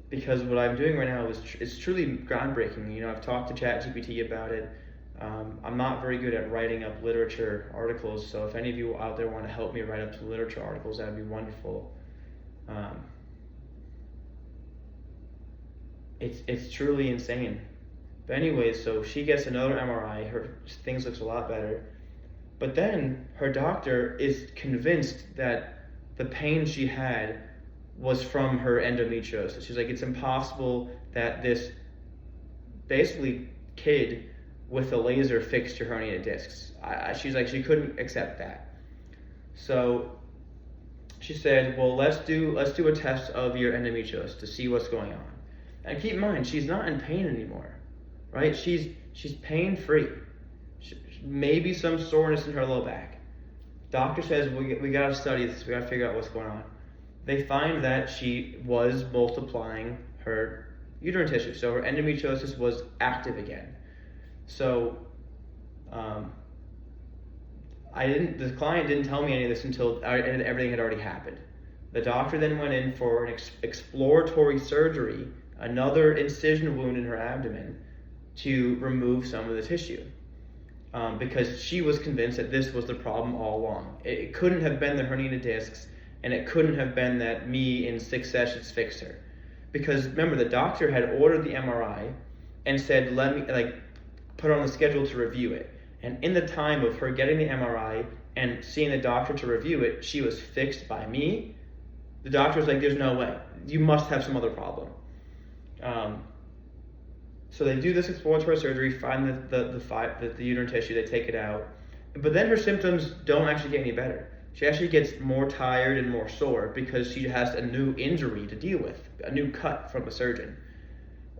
Speaker 1: because what I'm doing right now is truly groundbreaking. You know, I've talked to ChatGPT about it. I'm not very good at writing up literature articles, so if any of you out there want to help me write up some literature articles, that would be wonderful. It's truly insane. But anyways, so she gets another MRI. Her things looks a lot better. But then her doctor is convinced that the pain she had was from her endometriosis. She's like, it's impossible that this basically kid with a laser fixed your herniated discs. She's like, she couldn't accept that. So she said, well, let's do a test of your endometriosis to see what's going on. And keep in mind, she's not in pain anymore, right? She's pain free. Maybe some soreness in her low back. Doctor says, we got to study this. We got to figure out what's going on. They find that she was multiplying her uterine tissue, so her endometriosis was active again. So the client didn't tell me any of this until everything had already happened. The doctor then went in for an exploratory surgery, another incision wound in her abdomen, to remove some of the tissue. Because she was convinced that this was the problem all along. It couldn't have been the herniated discs, and it couldn't have been that me in 6 sessions fixed her. Because remember, the doctor had ordered the MRI and said, let me, put her on the schedule to review it. And in the time of her getting the MRI and seeing the doctor to review it, she was fixed by me. The doctor was like, there's no way. You must have some other problem. So they do this exploratory surgery, find the uterine tissue, they take it out. But then her symptoms don't actually get any better. She actually gets more tired and more sore because she has a new injury to deal with, a new cut from a surgeon.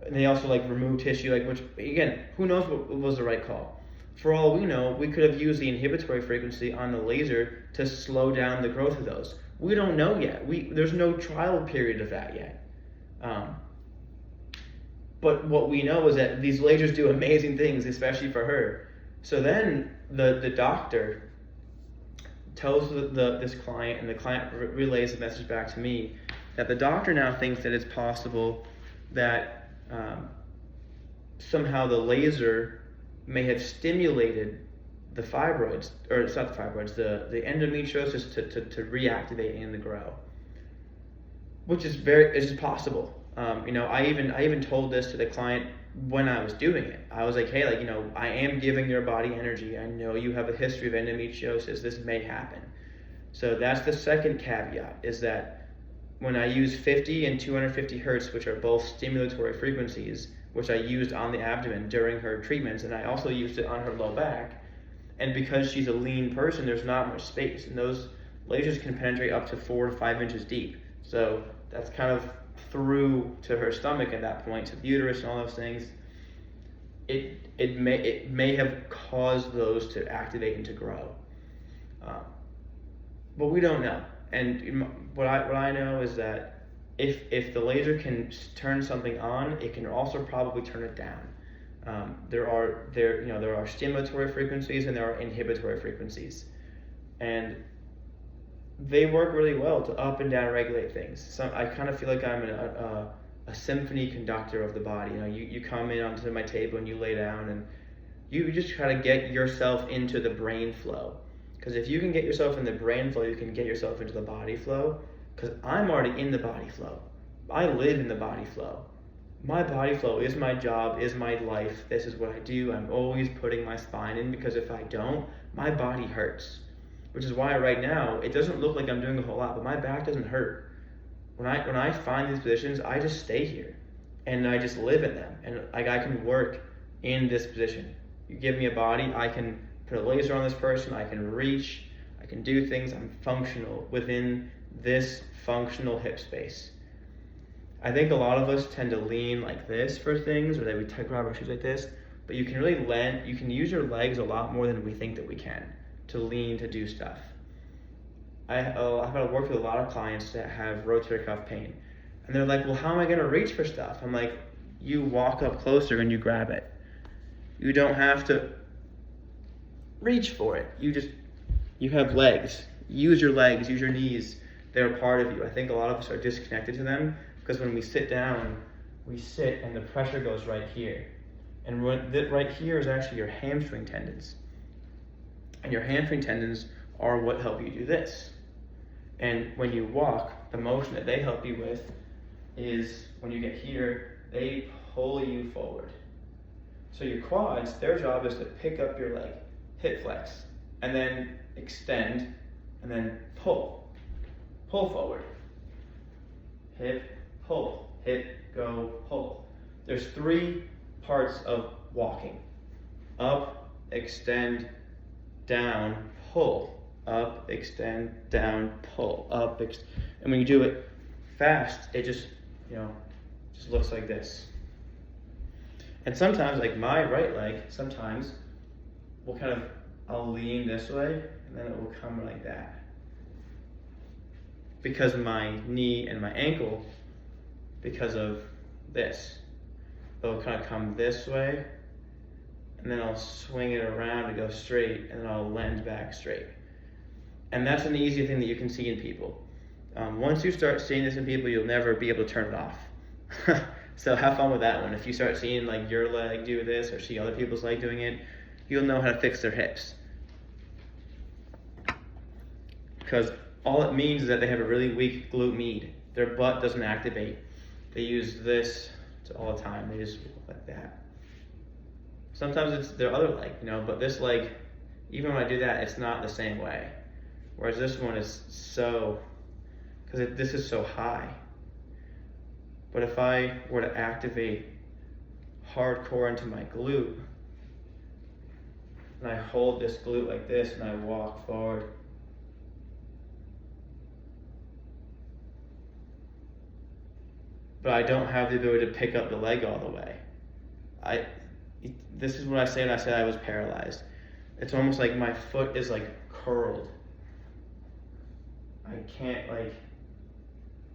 Speaker 1: And they also remove tissue, which again, who knows what was the right call. For all we know, we could have used the inhibitory frequency on the laser to slow down the growth of those. We don't know yet. There's no trial period of that yet. But what we know is that these lasers do amazing things, especially for her. So then the doctor tells this client, and the client relays the message back to me, that the doctor now thinks that it's possible that somehow the laser may have stimulated the fibroids, or it's not the fibroids, the endometriosis to reactivate and to grow, which is possible. I even told this to the client when I was doing it. I was like, hey, I am giving your body energy. I know you have a history of endometriosis. This may happen. So that's the second caveat, is that when I use 50 and 250 hertz, which are both stimulatory frequencies, which I used on the abdomen during her treatments, and I also used it on her low back, and because she's a lean person, there's not much space, and those lasers can penetrate up to 4 to 5 inches deep. So that's kind of through to her stomach at that point, to the uterus and all those things. It may have caused those to activate and to grow, but we don't know. And what I know is that if the laser can turn something on, it can also probably turn it down. There are stimulatory frequencies and there are inhibitory frequencies, and they work really well to up and down regulate things. So I kind of feel like I'm a symphony conductor of the body. You come in onto my table and you lay down, and you just try to get yourself into the brain flow. Because if you can get yourself in the brain flow, you can get yourself into the body flow. Because I'm already in the body flow. I live in the body flow. My body flow is my job, is my life. This is what I do. I'm always putting my spine in, because if I don't, my body hurts. Which is why right now, it doesn't look like I'm doing a whole lot, but my back doesn't hurt. When I find these positions, I just stay here, and I just live in them, and I can work in this position. You give me a body, I can put a laser on this person, I can reach, I can do things. I'm functional within this functional hip space. I think a lot of us tend to lean like this for things, or that we grab our shoes like this, but you can really you can use your legs a lot more than we think that we can to lean to do stuff. I've worked with a lot of clients that have rotator cuff pain, and they're like, well, how am I going to reach for stuff? I'm like, you walk up closer and you grab it. You don't have to reach for it. You have legs. Use your legs, use your knees. They're a part of you. I think a lot of us are disconnected to them, because when we sit down, we sit and the pressure goes right here. And right here is actually your hamstring tendons. And your hamstring tendons are what help you do this. And when you walk, the motion that they help you with is when you get here, they pull you forward. So your quads, their job is to pick up your leg, hip flex, and then extend, and then pull. Pull forward. Hip, pull. Hip, go, pull. There's 3 parts of walking. Up, extend, down, pull. Up, extend, down, pull. Up, and when you do it fast, it just, just looks like this. And sometimes, like my right leg, sometimes I'll lean this way, and then it will come like that. Because my knee and my ankle, because of this, it'll kind of come this way, and then I'll swing it around to go straight, and then I'll lend back straight. And that's an easy thing that you can see in people. Once you start seeing this in people, you'll never be able to turn it off. So have fun with that one. If you start seeing like your leg do this, or see other people's leg doing it, you'll know how to fix their hips. Because all it means is that they have a really weak glute med. Their butt doesn't activate. They use this all the time. They just walk like that. Sometimes it's their other leg, but this leg, even when I do that, it's not the same way. Whereas this one is because this is so high. But if I were to activate hardcore into my glute, and I hold this glute like this, and I walk forward, but I don't have the ability to pick up the leg all the way. This is what I say when I say I was paralyzed. It's almost like my foot is like curled. I can't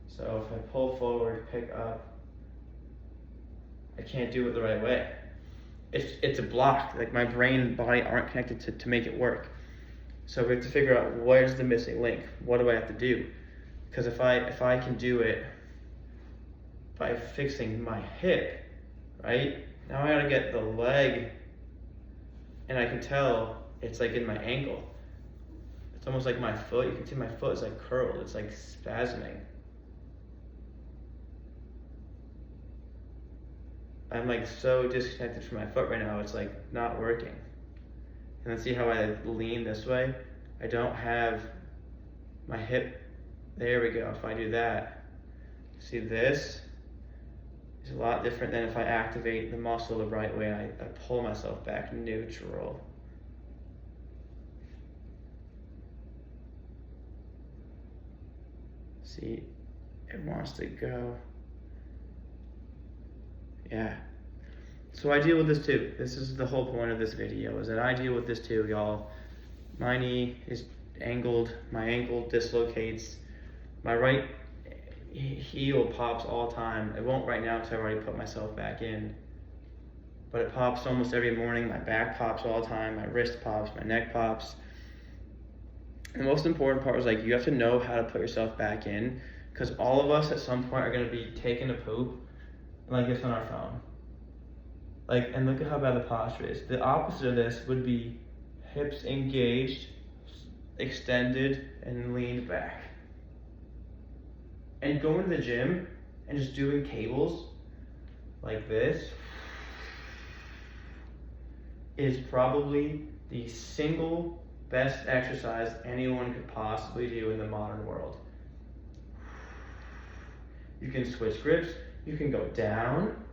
Speaker 1: so if I pull forward, pick up, I can't do it the right way. It's a block. Like my brain and body aren't connected to make it work. So we have to figure out where's the missing link. What do I have to do? Because if I can do it by fixing my hip, right? Now I gotta get the leg, and I can tell it's like in my ankle. It's almost like my foot. You can see my foot is like curled. It's like spasming. I'm like so disconnected from my foot right now. It's like not working. And then see how I lean this way? I don't have my hip. There we go. If I do that, see this is a lot different than if I activate the muscle the right way and I pull myself back neutral. See, it wants to go. Yeah. So I deal with this too. This is the whole point of this video, is that I deal with this too, y'all. My knee is angled, my ankle dislocates, my right heel pops all the time. It won't right now because I've already put myself back in. But it pops almost every morning. My back pops all the time, my wrist pops, my neck pops. The most important part is you have to know how to put yourself back in, because all of us at some point are going to be taking a poop like this on our phone. And look at how bad the posture is. The opposite of this would be hips engaged, extended, and leaned back. And going to the gym and just doing cables like this is probably the single best exercise anyone could possibly do in the modern world. You can switch grips. You can go down,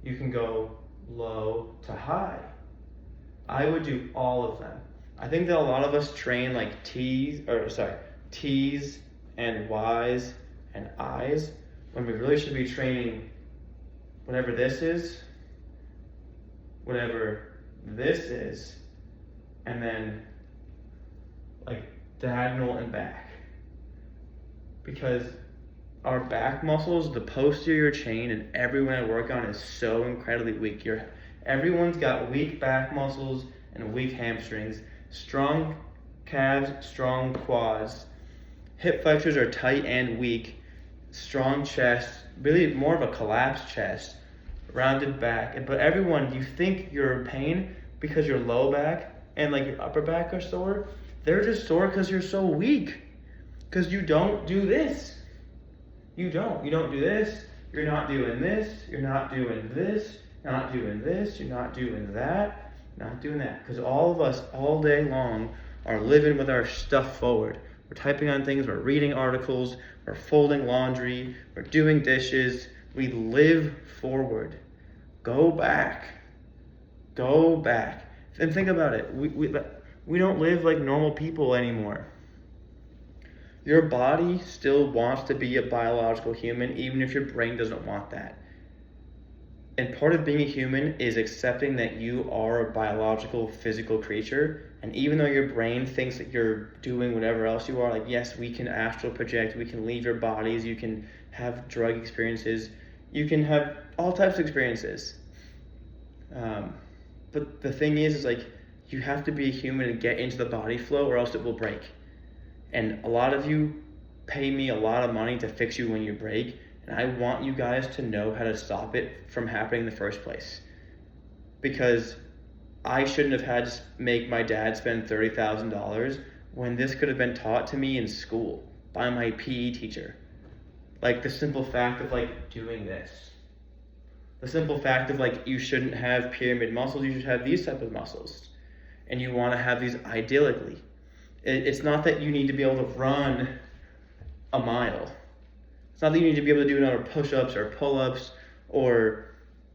Speaker 1: you can go low to high. I would do all of them. I think that a lot of us train T's and Y's and I's, when we really should be training whatever this is, whatever this is, and then diagonal and back. Because our back muscles, the posterior chain, and everyone I work on is so incredibly weak. Everyone's got weak back muscles and weak hamstrings, strong calves, strong quads. Hip flexors are tight and weak, strong chest, really more of a collapsed chest, rounded back. But everyone, you think you're in pain because your low back and like your upper back are sore. They're just sore because you're so weak. Because you don't do this. You don't do this. You're not doing this. You're not doing this. You're not doing this. You're not doing that. You're not doing that. Because all of us, all day long, are living with our stuff forward. We're typing on things. We're reading articles. We're folding laundry. We're doing dishes. We live forward. Go back. Go back. And think about it. We don't live like normal people anymore. Your body still wants to be a biological human, even if your brain doesn't want that. And part of being a human is accepting that you are a biological, physical creature. And even though your brain thinks that you're doing whatever else you are, like, yes, we can astral project, we can leave your bodies, you can have drug experiences, you can have all types of experiences. But the thing is like, you have to be a human to get into the body flow, or else it will break. And a lot of you pay me a lot of money to fix you when you break, and I want you guys to know how to stop it from happening in the first place. Because I shouldn't have had to make my dad spend $30,000 when this could have been taught to me in school by my PE teacher. Like the simple fact of like doing this. The simple fact of like, you shouldn't have pyramid muscles, you should have these type of muscles. And you want to have these ideally. It's not that you need to be able to run a mile. It's not that you need to be able to do another push-ups or pull-ups, or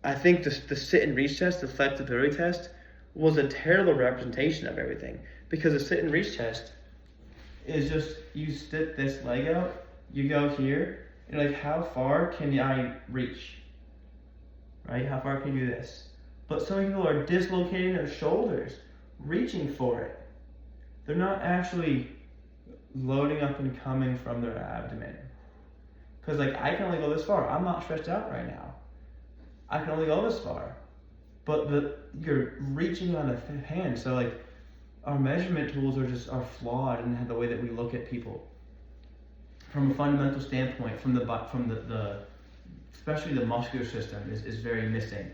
Speaker 1: I think the sit and reach test, the flexibility test, was a terrible representation of everything. Because the sit and reach test is just, you stick this leg out, you go here, and like, how far can I reach? Right? How far can you do this? But some people are dislocating their shoulders, reaching for it. They're not actually loading up and coming from their abdomen. Because like, I can only go this far. I'm not stretched out right now. I can only go this far. But you're reaching on a hand. So like, our measurement tools are flawed in the way that we look at people. From a fundamental standpoint, from the especially the muscular system is very missing.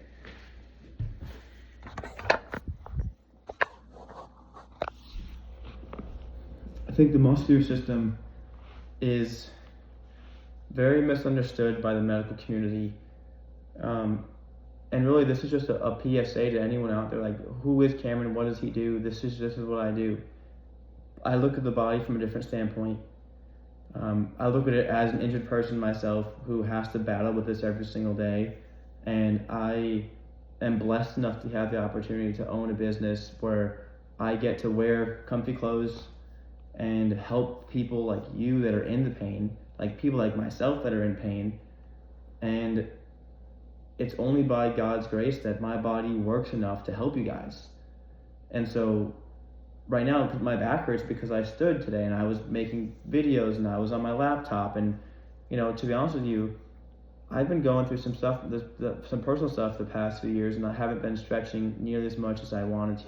Speaker 1: I think the muscular system is very misunderstood by the medical community. And really, this is just a PSA to anyone out there, like, who is Cameron? What does he do? This is what I do. I look at the body from a different standpoint. I look at it as an injured person myself who has to battle with this every single day. And I am blessed enough to have the opportunity to own a business where I get to wear comfy clothes and help people like you that are in the pain, like people like myself that are in pain. And it's only by God's grace that my body works enough to help you guys. And so right now my back hurts because I stood today and I was making videos and I was on my laptop, and to be honest with you, I've been going through some stuff, some personal stuff the past few years, and I haven't been stretching nearly as much as I wanted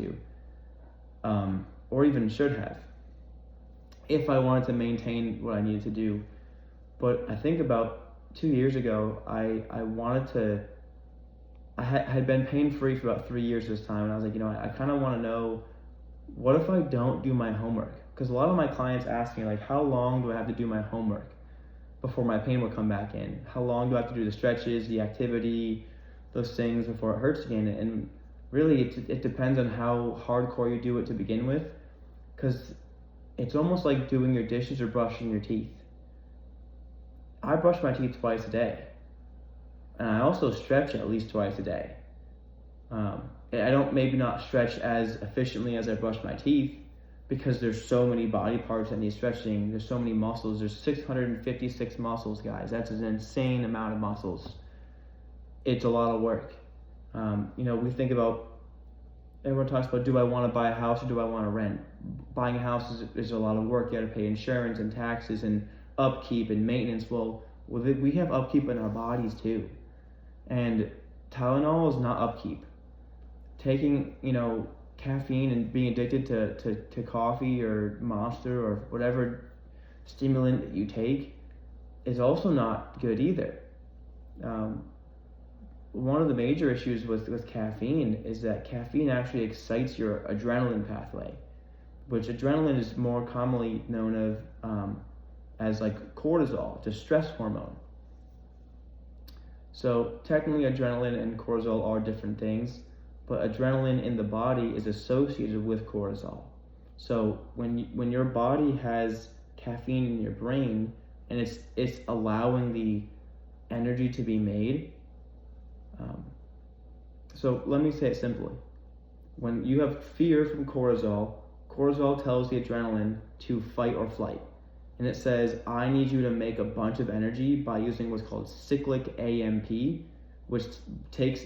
Speaker 1: to, or even should have, if I wanted to maintain what I needed to do. But I think about 2 years ago, I had been pain-free for about 3 years this time, and I was like, I kind of want to know, what if I don't do my homework? Because a lot of my clients ask me, like, how long do I have to do my homework before my pain will come back in? How long do I have to do the stretches, the activity, those things before it hurts again? And really, it depends on how hardcore you do it to begin with, because it's almost like doing your dishes or brushing your teeth. I brush my teeth twice a day, and I also stretch at least twice a day. I don't maybe not stretch as efficiently as I brush my teeth, because there's so many body parts that need stretching. There's so many muscles. There's 656 muscles, guys. That's an insane amount of muscles. It's a lot of work. We think about, everyone talks about, do I want to buy a house or do I want to rent? Buying a house is a lot of work. You got to pay insurance and taxes and upkeep and maintenance. Well, we have upkeep in our bodies too. And Tylenol is not upkeep. Taking, caffeine and being addicted to coffee or Monster or whatever stimulant that you take is also not good either. one of the major issues with caffeine is that caffeine actually excites your adrenaline pathway, which adrenaline is more commonly known as like cortisol, the stress hormone. So technically adrenaline and cortisol are different things, but adrenaline in the body is associated with cortisol. So when your body has caffeine in your brain and it's allowing the energy to be made, so let me say it simply. When you have fear from cortisol, cortisol tells the adrenaline to fight or flight. And it says, I need you to make a bunch of energy by using what's called cyclic AMP, which takes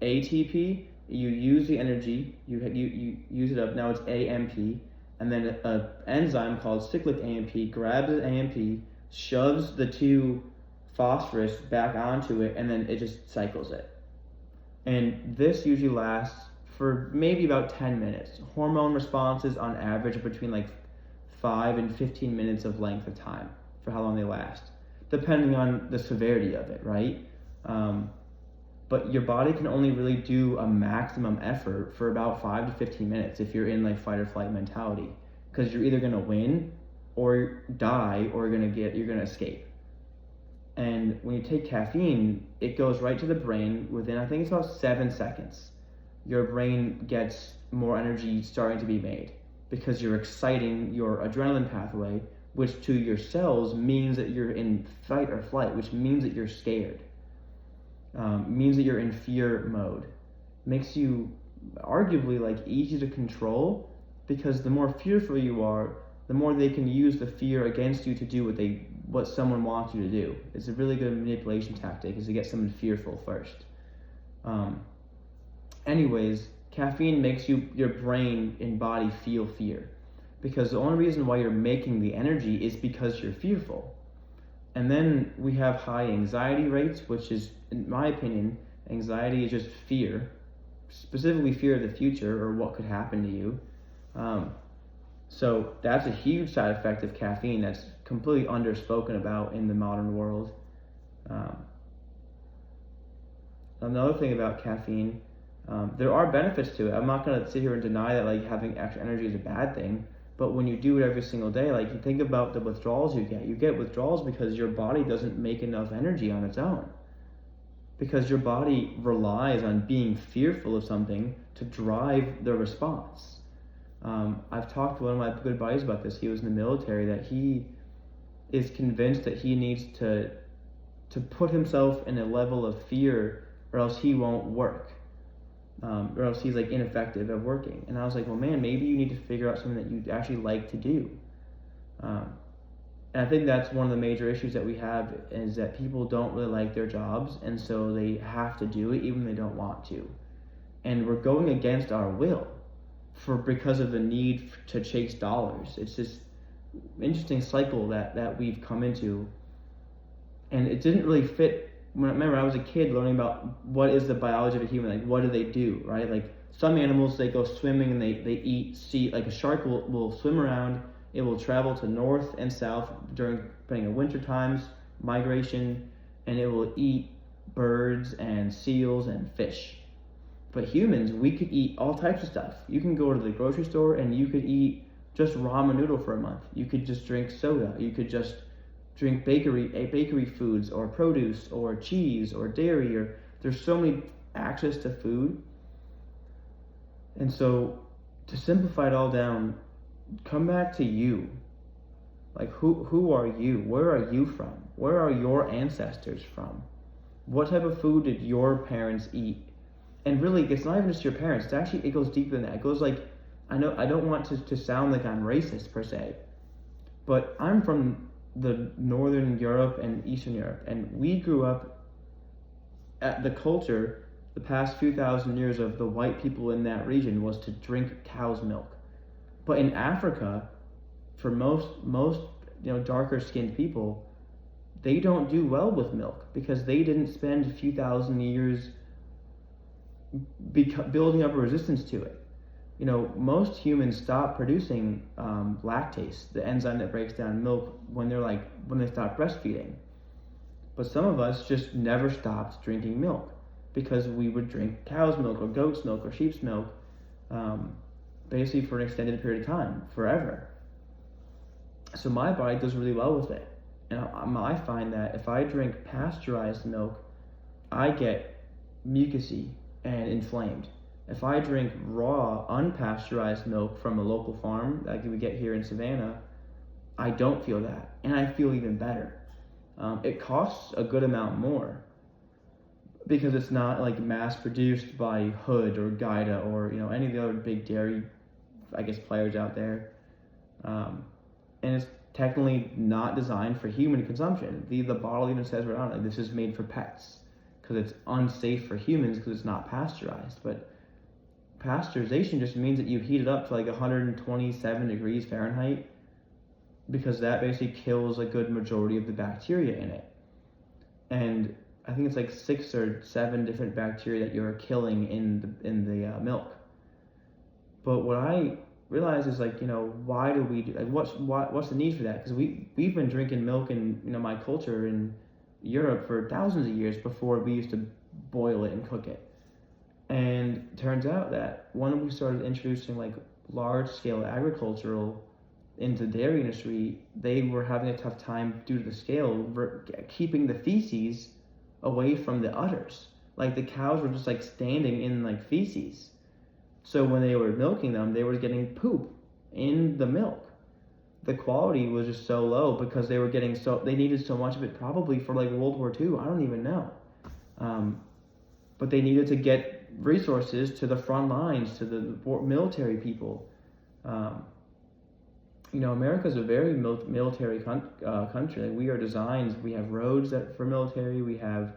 Speaker 1: ATP, you use the energy, you use it up, now it's AMP, and then an enzyme called cyclic AMP grabs the AMP, shoves the two phosphorus back onto it, and then it just cycles it. And this usually lasts for maybe about 10 minutes. Hormone responses on average are between like 5 and 15 minutes of length of time for how long they last, depending on the severity of it, right? But your body can only really do a maximum effort for about 5 to 15 minutes if you're in like fight or flight mentality, because you're either gonna win or die or you're gonna escape. And when you take caffeine, it goes right to the brain within, I think it's about 7 seconds. Your brain gets more energy starting to be made because you're exciting your adrenaline pathway, which to your cells means that you're in fight or flight, which means that you're scared, means that you're in fear mode. Makes you arguably like easy to control, because the more fearful you are, the more they can use the fear against you to do what someone wants you to do. It's a really good manipulation tactic, is to get someone fearful first. Anyways, caffeine makes your brain and body feel fear, because the only reason why you're making the energy is because you're fearful. And then we have high anxiety rates, which is, in my opinion, anxiety is just fear, specifically fear of the future or what could happen to you. So that's a huge side effect of caffeine that's completely underspoken about in the modern world. Another thing about caffeine, there are benefits to it. I'm not going to sit here and deny that like having extra energy is a bad thing, but when you do it every single day, like you think about the withdrawals you get withdrawals because your body doesn't make enough energy on its own, because your body relies on being fearful of something to drive the response. I've talked to one of my good buddies about this. He was in the military, that he is convinced that he needs to put himself in a level of fear, or else he won't work, or else he's like ineffective at working. And I was like, well, man, maybe you need to figure out something that you actually like to do. And I think that's one of the major issues that we have, is that people don't really like their jobs, and so they have to do it even if they don't want to. And we're going against our will because of the need to chase dollars. It's this interesting cycle that we've come into, and it didn't really fit. Remember, I was a kid learning about what is the biology of a human, like what do they do, right? Like some animals, they go swimming and they eat sea, like a shark will swim around, it will travel to north and south depending on winter times, migration, and it will eat birds and seals and fish. But humans, we could eat all types of stuff. You can go to the grocery store and you could eat just ramen noodle for a month. You could just drink soda. You could just drink bakery foods, or produce, or cheese, or dairy, or there's so many access to food. And so to simplify it all down, come back to you. Like who are you? Where are you from? Where are your ancestors from? What type of food did your parents eat? And really, it's not even just your parents. It goes deeper than that. It goes like, I don't want to sound like I'm racist per se, but I'm from the Northern Europe and Eastern Europe, and we grew up at the culture, the past few thousand years of the white people in that region was to drink cow's milk. But in Africa, for most darker skinned people, they don't do well with milk because they didn't spend a few thousand years building up a resistance to it. Most humans stop producing lactase, the enzyme that breaks down milk, when they stop breastfeeding. But some of us just never stopped drinking milk
Speaker 2: because we would drink cow's milk or goat's milk or sheep's milk, basically for an extended period of time, forever. So my body does really well with it. And I find that if I drink pasteurized milk, I get mucousy and inflamed. If I drink raw, unpasteurized milk from a local farm, like we get here in Savannah, I don't feel that, and I feel even better. It costs a good amount more because it's not like mass produced by Hood or Gaida or any of the other big dairy, I guess, players out there, and it's technically not designed for human consumption. The bottle even says right on it, this is made for pets, because it's unsafe for humans because it's not pasteurized. But pasteurization just means that you heat it up to like 127 degrees Fahrenheit, because that basically kills a good majority of the bacteria in it. And I think it's like 6 or 7 different bacteria that you're killing in the milk. But what I realize is why do we do, what's the need for that? Because we've been drinking milk in my culture in Europe for thousands of years before we used to boil it and cook it. And it turns out that when we started introducing like large scale agricultural into the dairy industry, they were having a tough time due to the scale keeping the feces away from the udders. Like the cows were just like standing in like feces. So when they were milking them, they were getting poop in the milk. The quality was just so low because they needed so much of it, probably for like World War II. I don't even know. But they needed to get resources to the front lines, to the military people. America's a very military country. Like, we are designed. We have roads for military. We have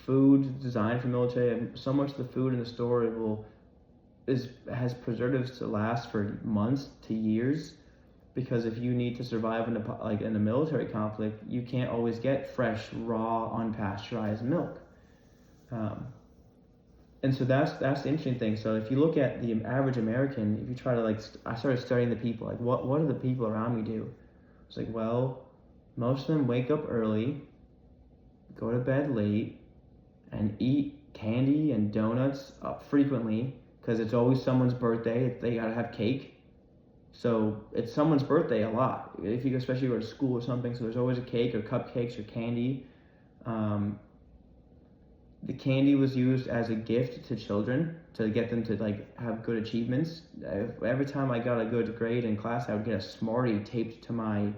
Speaker 2: food designed for military. And so much of the food in the store has preservatives to last for months to years, because if you need to survive in a military conflict, you can't always get fresh, raw, unpasteurized milk. And so that's the interesting thing. So if you look at the average American, if you try to I started studying the people, like what do the people around me do? It's like, well, most of them wake up early, go to bed late, and eat candy and donuts frequently, because it's always someone's birthday. They gotta have cake. So it's someone's birthday a lot. If you especially go to school or something, so there's always a cake or cupcakes or candy. The candy was used as a gift to children to get them to have good achievements. Every time I got a good grade in class, I would get a Smartie taped to my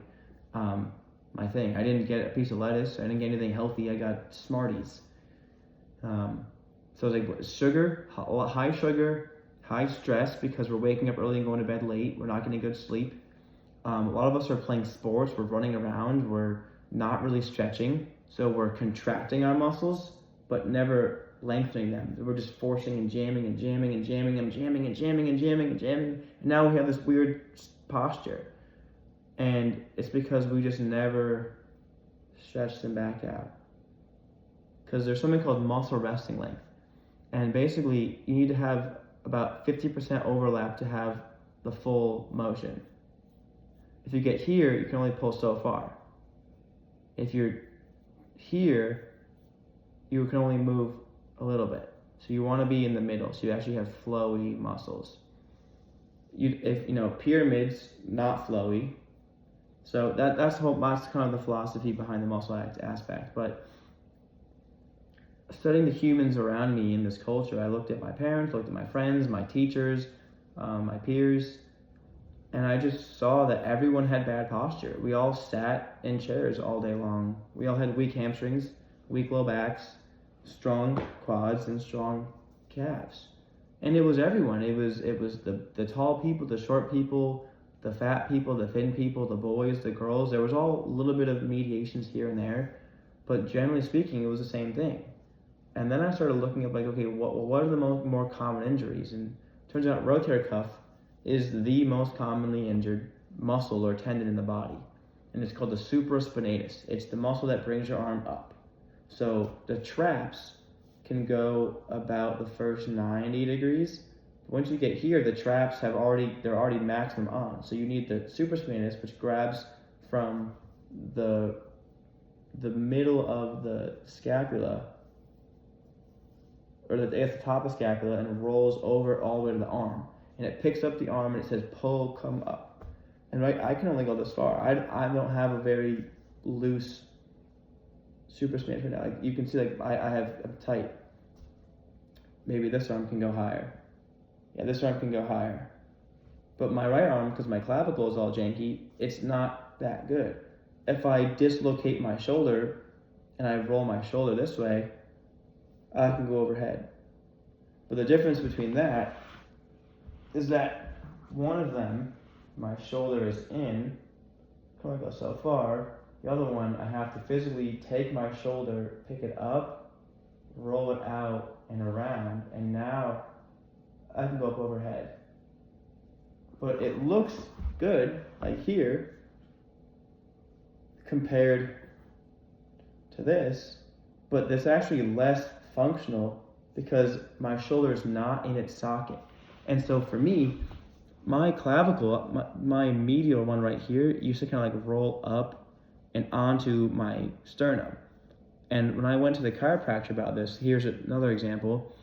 Speaker 2: my thing. I didn't get a piece of lettuce. I didn't get anything healthy. I got Smarties. So it's like sugar, high sugar, high stress, because we're waking up early and going to bed late. We're not getting good sleep. A lot of us are playing sports. We're running around. We're not really stretching. So we're contracting our muscles, but never lengthening them. We're just forcing and jamming and jamming and jamming and jamming and jamming and jamming and jamming. And now we have this weird posture. And it's because we just never stretch them back out. Because there's something called muscle resting length. And basically, you need to have about 50% overlap to have the full motion. If you get here, you can only pull so far. If you're here, you can only move a little bit. So you want to be in the middle, so you actually have flowy muscles. Pyramids, not flowy. So that's kind of the philosophy behind the muscle aspect. But studying the humans around me in this culture, I looked at my parents, looked at my friends, my teachers, my peers, and I just saw that everyone had bad posture. We all sat in chairs all day long. We all had weak hamstrings, weak low backs, strong quads, and strong calves. And it was everyone. It was the tall people, the short people, the fat people, the thin people, the boys, the girls. There was all a little bit of mediations here and there, but generally speaking, it was the same thing. And then I started looking up what are the more common injuries? And it turns out rotator cuff is the most commonly injured muscle or tendon in the body. And it's called the supraspinatus. It's the muscle that brings your arm up. So the traps can go about the first 90 degrees. Once you get here, the traps they're already maximum on. So you need the supraspinatus, which grabs from the middle of the scapula or at the top of the scapula, and rolls over all the way to the arm. And it picks up the arm and it says pull, come up. And right, I can only go this far. I don't have a very loose super stance right now. Like you can see, like I'm tight. Maybe this arm can go higher. Yeah, this arm can go higher. But my right arm, because my clavicle is all janky, it's not that good. If I dislocate my shoulder and I roll my shoulder this way, I can go overhead. But the difference between that is that one of them, my shoulder is in, can only go so far. The other one, I have to physically take my shoulder, pick it up, roll it out and around, and now I can go up overhead. But it looks good, like here, compared to this, but it's actually less functional because my shoulder is not in its socket. And so for me, my clavicle, my medial one right here, used to kind of like roll up and onto my sternum. And when I went to the chiropractor about this, here's another example.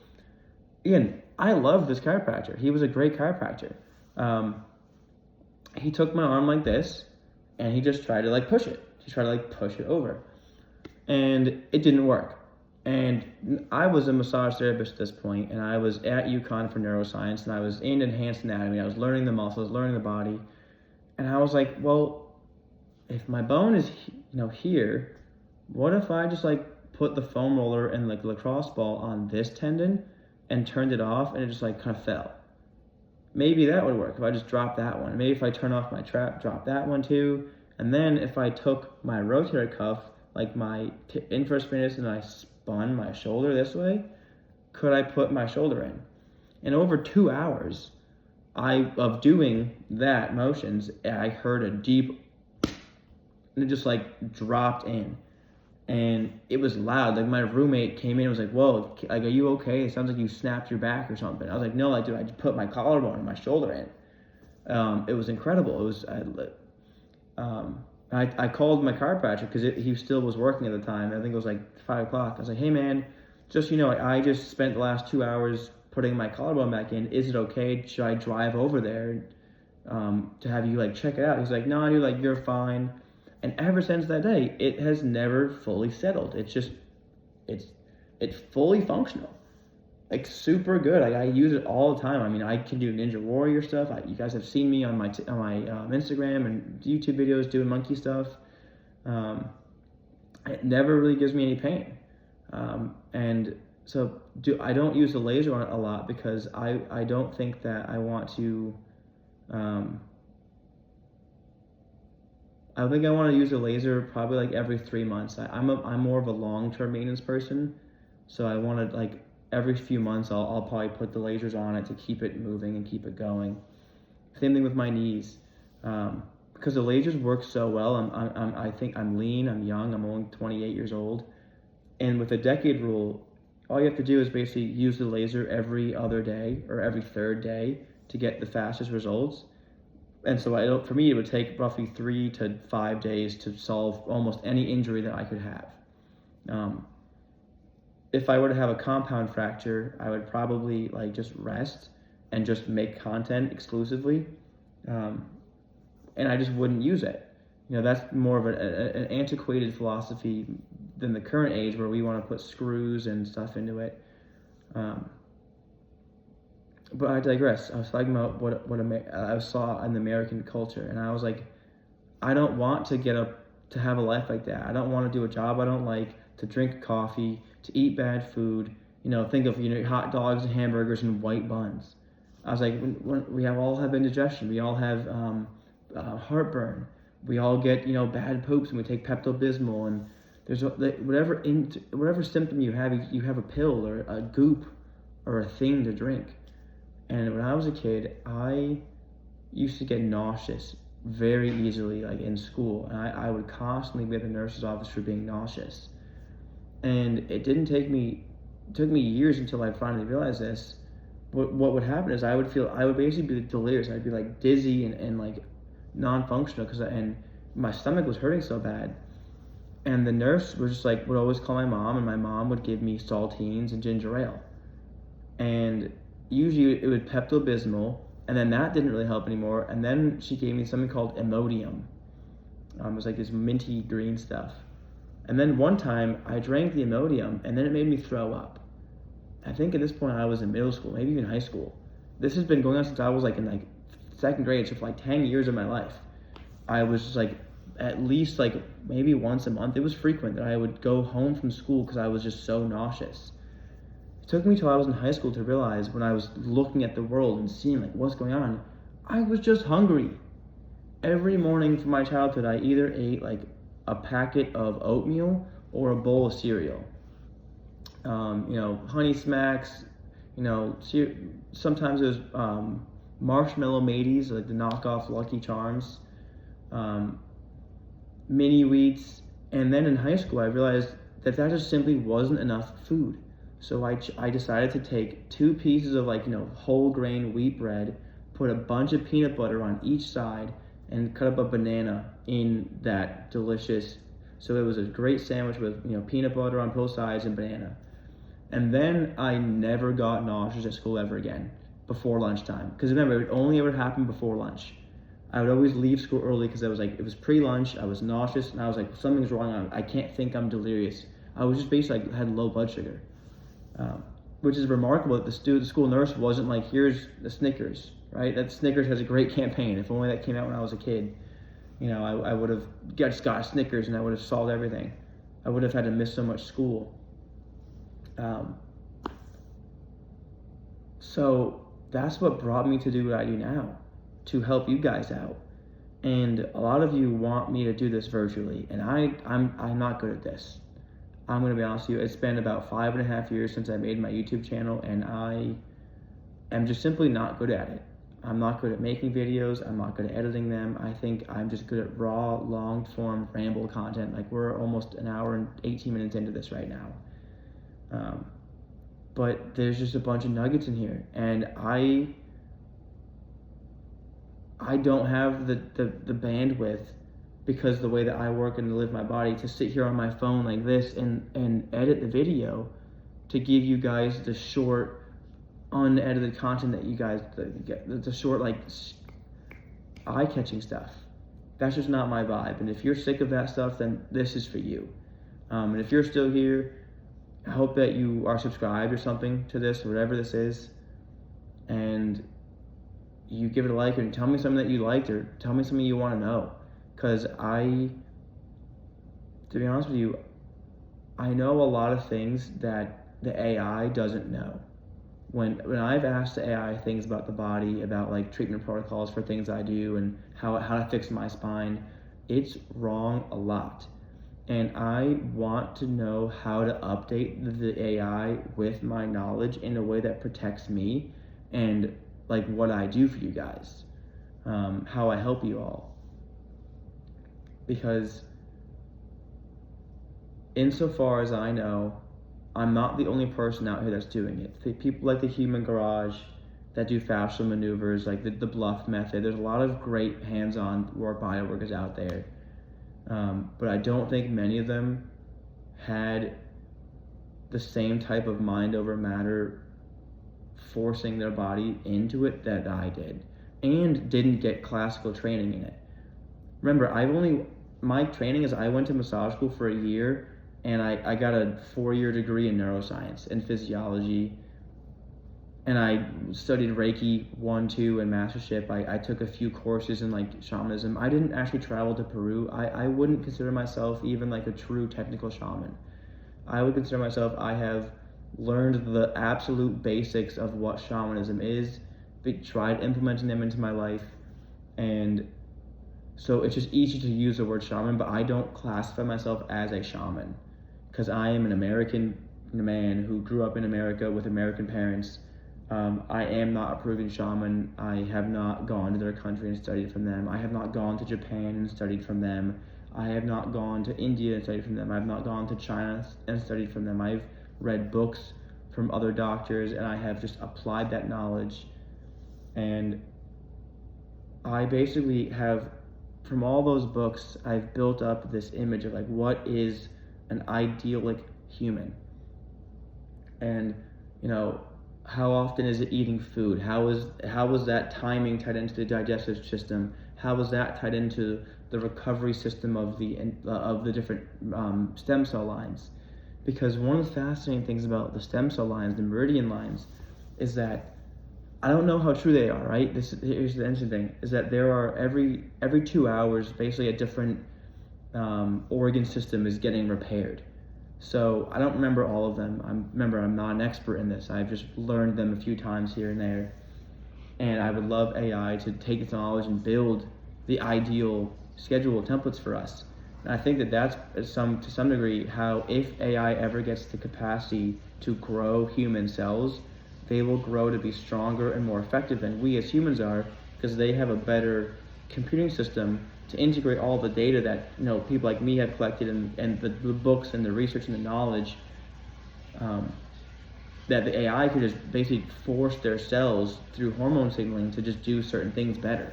Speaker 2: Again, I love this chiropractor. He was a great chiropractor. He took my arm like this, and he just tried to like push it. He tried to like push it over. And it didn't work. And I was a massage therapist at this point, and I was at UConn for neuroscience, and I was in advanced anatomy. I was learning the muscles, learning the body. And I was like, well, if my bone is, here, what if I just like put the foam roller and like lacrosse ball on this tendon and turned it off and it just like kind of fell? Maybe that would work if I just dropped that one. Maybe if I turn off my trap, drop that one too. And then if I took my rotator cuff, like my inverse spinatus, and I spun my shoulder this way, could I put my shoulder in? And over 2 hours of doing that motions, I heard a deep, and it just like dropped in. And it was loud. Like my roommate came in and was like, whoa, like, are you okay? It sounds like you snapped your back or something. I was like, no, like, dude, I just put my collarbone and my shoulder in. It was incredible. It was, I called my chiropractor because he still was working at the time. I think it was like 5 o'clock. I was like, hey man, just, I just spent the last 2 hours putting my collarbone back in. Is it okay? Should I drive over there to have you like check it out? He's like, no, dude, like you're fine. And ever since that day, it has never fully settled. It's fully functional, like super good. I use it all the time. I mean, I can do Ninja Warrior stuff. You guys have seen me on my Instagram and YouTube videos doing monkey stuff. It never really gives me any pain. And so I don't use the laser on it a lot because I don't think that I want to. I think I want to use a laser probably like every 3 months. I'm more of a long-term maintenance person, so I want to like every few months I'll probably put the lasers on it to keep it moving and keep it going. Same thing with my knees, because the lasers work so well. I think I'm lean, I'm young, I'm only 28 years old, and with the decade rule, all you have to do is basically use the laser every other day or every third day to get the fastest results. And so for me, it would take roughly 3 to 5 days to solve almost any injury that I could have. If I were to have a compound fracture, I would probably like just rest and just make content exclusively. And I just wouldn't use it. That's more of an antiquated philosophy than the current age where we want to put screws and stuff into it. But I digress. I was talking about what I saw in the American culture, and I was like, I don't want to have a life like that. I don't want to do a job I don't like, to drink coffee, to eat bad food. Think of hot dogs and hamburgers and white buns. I was like, when we all have indigestion, we all have heartburn, we all get bad poops, and we take Pepto-Bismol, and there's whatever symptom you have a pill or a goop or a thing to drink. And when I was a kid, I used to get nauseous very easily, like in school. And I would constantly be at the nurse's office for being nauseous. And it took me years until I finally realized this. What would happen is I would basically be delirious. I'd be like dizzy and like non-functional and my stomach was hurting so bad. And the nurse was just like, would always call my mom, and my mom would give me saltines and ginger ale. and usually it was Pepto-Bismol, and then that didn't really help anymore, and then she gave me something called Imodium. It was like this minty green stuff. And then one time I drank the Imodium, and then it made me throw up. I think at this point I was in middle school, maybe even high school. This has been going on since I was like in like second grade, so for like 10 years of my life. I was just like at least like maybe once a month. It was frequent that I would go home from school because I was just so nauseous. It took me till I was in high school to realize, when I was looking at the world and seeing like what's going on, I was just hungry. Every morning for my childhood, I either ate like a packet of oatmeal or a bowl of cereal. Honey Smacks, sometimes it was Marshmallow Mateys, like the knockoff Lucky Charms, Mini Wheats, and then in high school I realized that just simply wasn't enough food. So I decided to take 2 pieces of whole grain wheat bread, put a bunch of peanut butter on each side, and cut up a banana in that delicious. So it was a great sandwich with peanut butter on both sides and banana. And then I never got nauseous at school ever again before lunchtime. Because remember, it only ever happened before lunch. I would always leave school early because it was pre-lunch, I was nauseous, and I was like, something's wrong, I can't think, I'm delirious. I was just basically had low blood sugar. Which is remarkable that the school nurse wasn't like, here's the Snickers, right? That Snickers has a great campaign. If only that came out when I was a kid. I would have just got a Snickers and I would have solved everything. I would have had to miss so much school. So that's what brought me to do what I do now, to help you guys out. And a lot of you want me to do this virtually, and I'm not good at this. I'm going to be honest with you, it's been about 5.5 years since I made my YouTube channel, and I am just simply not good at it. I'm not good at making videos, I'm not good at editing them. I think I'm just good at raw, long-form ramble content. Like, we're almost an hour and 18 minutes into this right now. But there's just a bunch of nuggets in here, and I don't have the bandwidth, because the way that I work and live my body, to sit here on my phone like this and edit the video to give you guys the short, unedited content that you guys get, the short, like, eye-catching stuff. That's just not my vibe. And if you're sick of that stuff, then this is for you. And if you're still here, I hope that you are subscribed or something to this, whatever this is, and you give it a like, and tell me something that you liked, or tell me something you want to know. Because to be honest with you, I know a lot of things that the AI doesn't know. When I've asked the AI things about the body, about like treatment protocols for things I do, and how to fix my spine, it's wrong a lot. And I want to know how to update the AI with my knowledge in a way that protects me and like what I do for you guys, how I help you all. Because insofar as I know, I'm not the only person out here that's doing it. The people like the Human Garage that do fascial maneuvers, like the Bluff method. There's a lot of great hands-on body workers out there. But I don't think many of them had the same type of mind over matter forcing their body into it that I did, and didn't get classical training in it. Remember, my training is I went to massage school for a year, and I got a 4-year degree in neuroscience and physiology, and I studied Reiki 1, 2, and Mastership. I took a few courses in like shamanism. I didn't actually travel to Peru. I wouldn't consider myself even like a true technical shaman. I would consider myself, I have learned the absolute basics of what shamanism is, tried implementing them into my life, and so it's just easy to use the word shaman, but I don't classify myself as a shaman, because I am an American man who grew up in America with American parents. I am not a Peruvian shaman. I have not gone to their country and studied from them. I have not gone to Japan and studied from them. I have not gone to India and studied from them. I have not gone to China and studied from them. I've read books from other doctors, and I have just applied that knowledge. And I basically have, from all those books, I've built up this image of like, what is an idyllic human? And how often is it eating food? How is that timing tied into the digestive system? How is that tied into the recovery system of the different stem cell lines? Because one of the fascinating things about the stem cell lines, the meridian lines, is that I don't know how true they are, right? Here's the interesting thing, is that there are every 2 hours, basically a different organ system is getting repaired. So I don't remember all of them. I'm not an expert in this. I've just learned them a few times here and there. And I would love AI to take its knowledge and build the ideal schedule templates for us. And I think that that's to some degree how, if AI ever gets the capacity to grow human cells, they will grow to be stronger and more effective than we as humans are, because they have a better computing system to integrate all the data that people like me have collected, and the books and the research and the knowledge that the AI could just basically force their cells through hormone signaling to just do certain things better.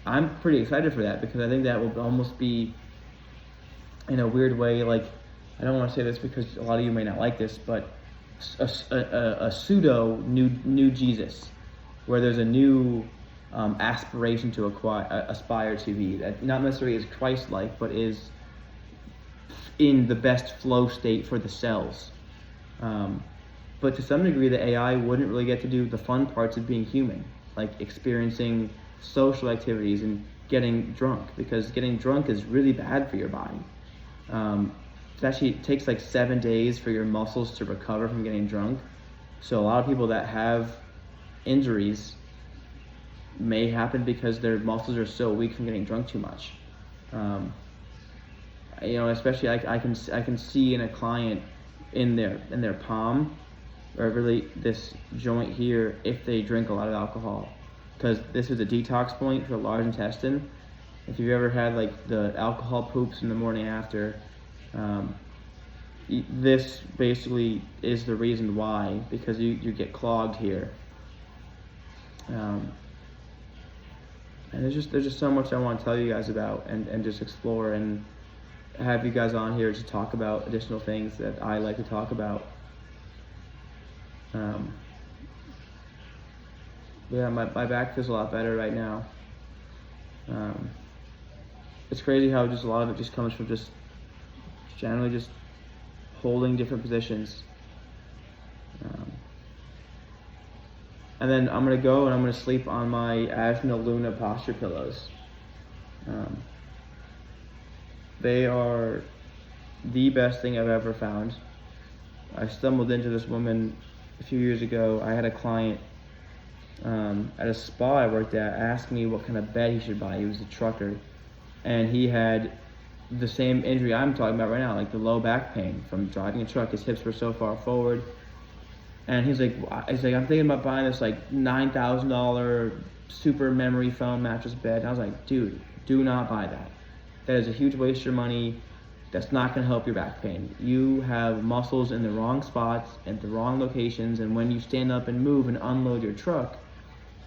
Speaker 2: I'm pretty excited for that, because I think that will almost be, in a weird way, like, I don't want to say this because a lot of you may not like this, but a pseudo new Jesus, where there's a new aspiration to aspire to be, that not necessarily is Christ-like, but is in the best flow state for the cells. But to some degree, the AI wouldn't really get to do the fun parts of being human, like experiencing social activities and getting drunk, because getting drunk is really bad for your body. It takes like 7 days for your muscles to recover from getting drunk. So a lot of people that have injuries may happen because their muscles are so weak from getting drunk too much. Especially I can see in a client in their palm, or really this joint here, if they drink a lot of alcohol, because this is a detox point for the large intestine. If you've ever had like the alcohol poops in the morning after, this basically is the reason why, because you get clogged here. And there's just so much I want to tell you guys about and just explore, and have you guys on here to talk about additional things that I like to talk about. My back feels a lot better right now. It's crazy how just a lot of it just comes from just generally just holding different positions. And then I'm going to go and I'm going to sleep on my Asna Luna posture pillows. They are the best thing I've ever found. I stumbled into this woman a few years ago. I had a client at a spa I worked at ask me what kind of bed he should buy. He was a trucker, and he had the same injury I'm talking about right now, like the low back pain from driving a truck. His hips were so far forward, and he's like, I'm thinking about buying this like $9,000 super memory foam mattress bed. And I was like, dude, do not buy that. That is a huge waste of your money. That's not going to help your back pain. You have muscles in the wrong spots at the wrong locations, and when you stand up and move and unload your truck,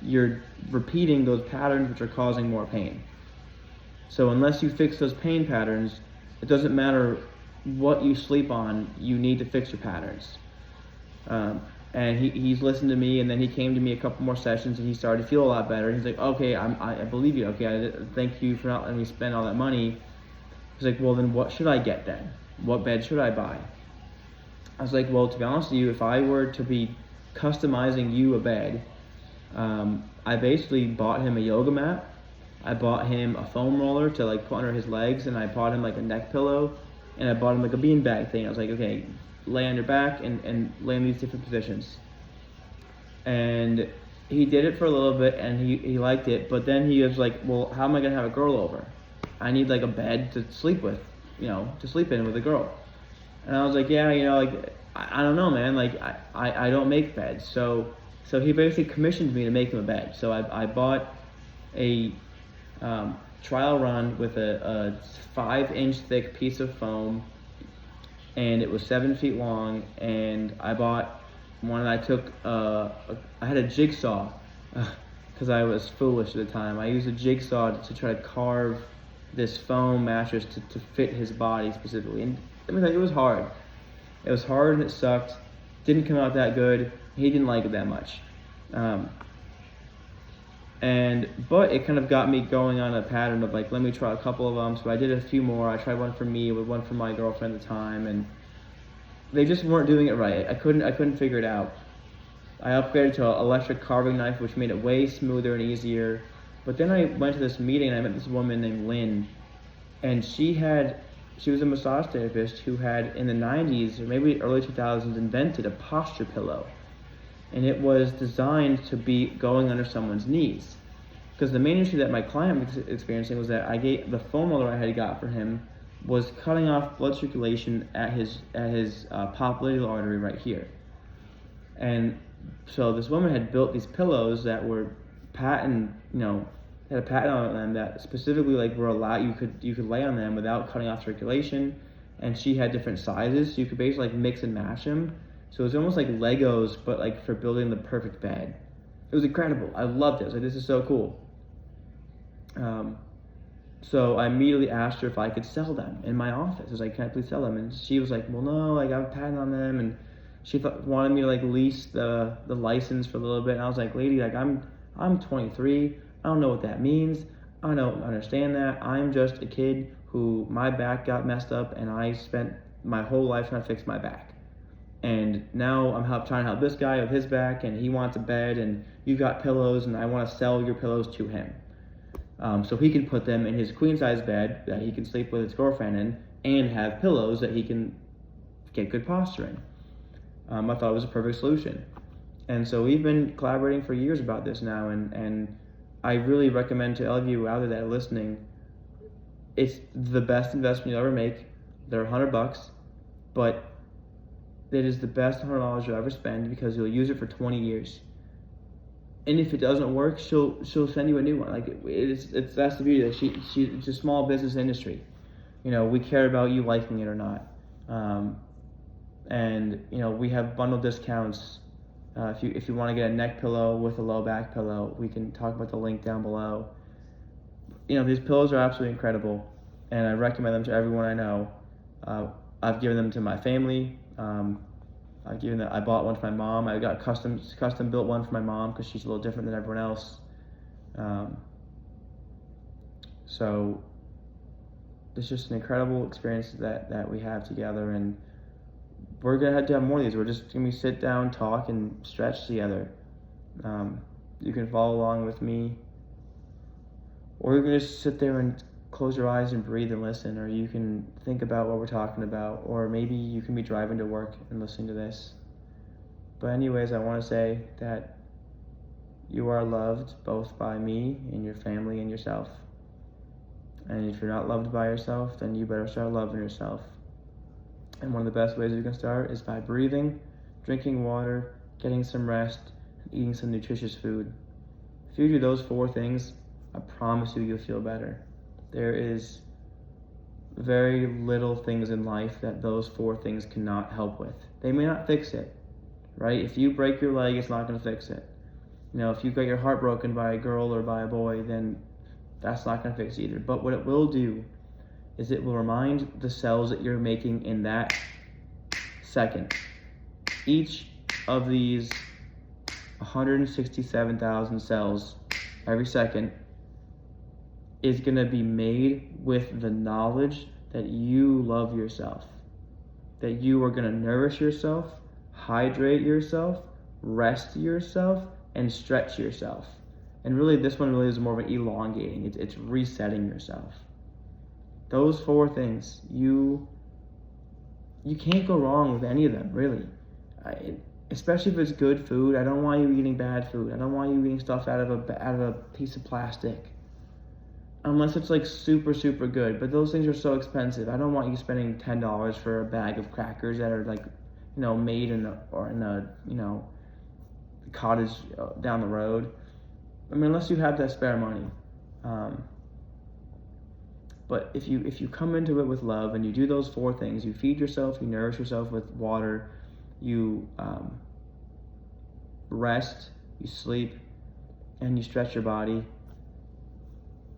Speaker 2: you're repeating those patterns which are causing more pain. So unless you fix those pain patterns, it doesn't matter what you sleep on, you need to fix your patterns. And he's listened to me, and then he came to me a couple more sessions, and he started to feel a lot better. He's like, okay, I believe you. Okay, thank you for not letting me spend all that money. He's like, well, then what should I get then? What bed should I buy? I was like, well, to be honest with you, if I were to be customizing you a bed, I basically bought him a yoga mat. I bought him a foam roller to like put under his legs, and I bought him like a neck pillow, and I bought him like a beanbag thing. I was like, okay, lay on your back and lay in these different positions. And he did it for a little bit, and he liked it, but then he was like, well, how am I gonna have a girl over? I need like a bed to sleep with, to sleep in with a girl. And I was like, yeah, like, I don't know, man, like, I don't make beds. So he basically commissioned me to make him a bed. So I bought a trial run with a 5-inch thick piece of foam, and it was 7 feet long, and I bought one that I took, I had a jigsaw, because I was foolish at the time. I used a jigsaw to try to carve this foam mattress to fit his body specifically. And I mean, it was hard. It was hard and it sucked. Didn't come out that good. He didn't like it that much. But it kind of got me going on a pattern of like, let me try a couple of them. So I did a few more. I tried one for me with one for my girlfriend at the time, and they just weren't doing it right. I couldn't figure it out. I upgraded to an electric carving knife, which made it way smoother and easier. But then I went to this meeting and I met this woman named Lynn, and she was a massage therapist who had in the 90s or maybe early 2000s invented a posture pillow. And it was designed to be going under someone's knees. Because the main issue that my client was experiencing was that the foam roller I had got for him was cutting off blood circulation at his popliteal artery right here. And so this woman had built these pillows that were patent, had a patent on them that specifically like were allowed, you could lay on them without cutting off circulation. And she had different sizes, so you could basically like mix and match them. So it was almost like Legos, but like for building the perfect bed. It was incredible. I loved it. I was like, this is so cool. So I immediately asked her if I could sell them in my office. I was like, can I please sell them? And she was like, well, no, like I have a patent on them. And she wanted me to like lease the license for a little bit. And I was like, lady, like I'm 23. I don't know what that means. I don't understand that. I'm just a kid who my back got messed up and I spent my whole life trying to fix my back. And now I'm trying to help this guy with his back, and he wants a bed, and you've got pillows, and I want to sell your pillows to him. So he can put them in his queen-size bed that he can sleep with his girlfriend in, and have pillows that he can get good posture in. I thought it was a perfect solution. And so we've been collaborating for years about this now, and I really recommend to all of you out there that are listening, it's the best investment you'll ever make. They're $100, but it is the best $100 you'll ever spend because you'll use it for 20 years. And if it doesn't work, she'll send you a new one. Like that's the beauty. It's a small business industry. We care about you liking it or not. And we have bundle discounts. If you want to get a neck pillow with a low back pillow, we can talk about the link down below. These pillows are absolutely incredible, and I recommend them to everyone I know. I've given them to my family. I bought one for my mom. I got a custom built one for my mom because she's a little different than everyone else. So it's just an incredible experience that we have together, and we're gonna have to have more of these. We're just gonna sit down, talk, and stretch together. You can follow along with me, or you can just sit there and close your eyes and breathe and listen, or you can think about what we're talking about, or maybe you can be driving to work and listening to this. But anyways, I want to say that you are loved both by me and your family and yourself. And if you're not loved by yourself, then you better start loving yourself. And one of the best ways you can start is by breathing, drinking water, getting some rest, and eating some nutritious food. If you do those 4 things, I promise you'll feel better. There is very little things in life that those 4 things cannot help with. They may not fix it, right? If you break your leg, it's not going to fix it. If you got your heart broken by a girl or by a boy, then that's not going to fix it either. But what it will do is it will remind the cells that you're making in that second. Each of these 167,000 cells every second is going to be made with the knowledge that you love yourself, that you are going to nourish yourself, hydrate yourself, rest yourself, and stretch yourself. And really, this one really is more of an elongating. It's resetting yourself. Those 4 things, you can't go wrong with any of them, really. Especially if it's good food. I don't want you eating bad food. I don't want you eating stuff out of a piece of plastic. Unless it's like super, super good. But those things are so expensive. I don't want you spending $10 for a bag of crackers that are like, made in a cottage down the road. Unless you have that spare money. But if you come into it with love and you do those 4 things, you feed yourself, you nourish yourself with water, you rest, you sleep, and you stretch your body,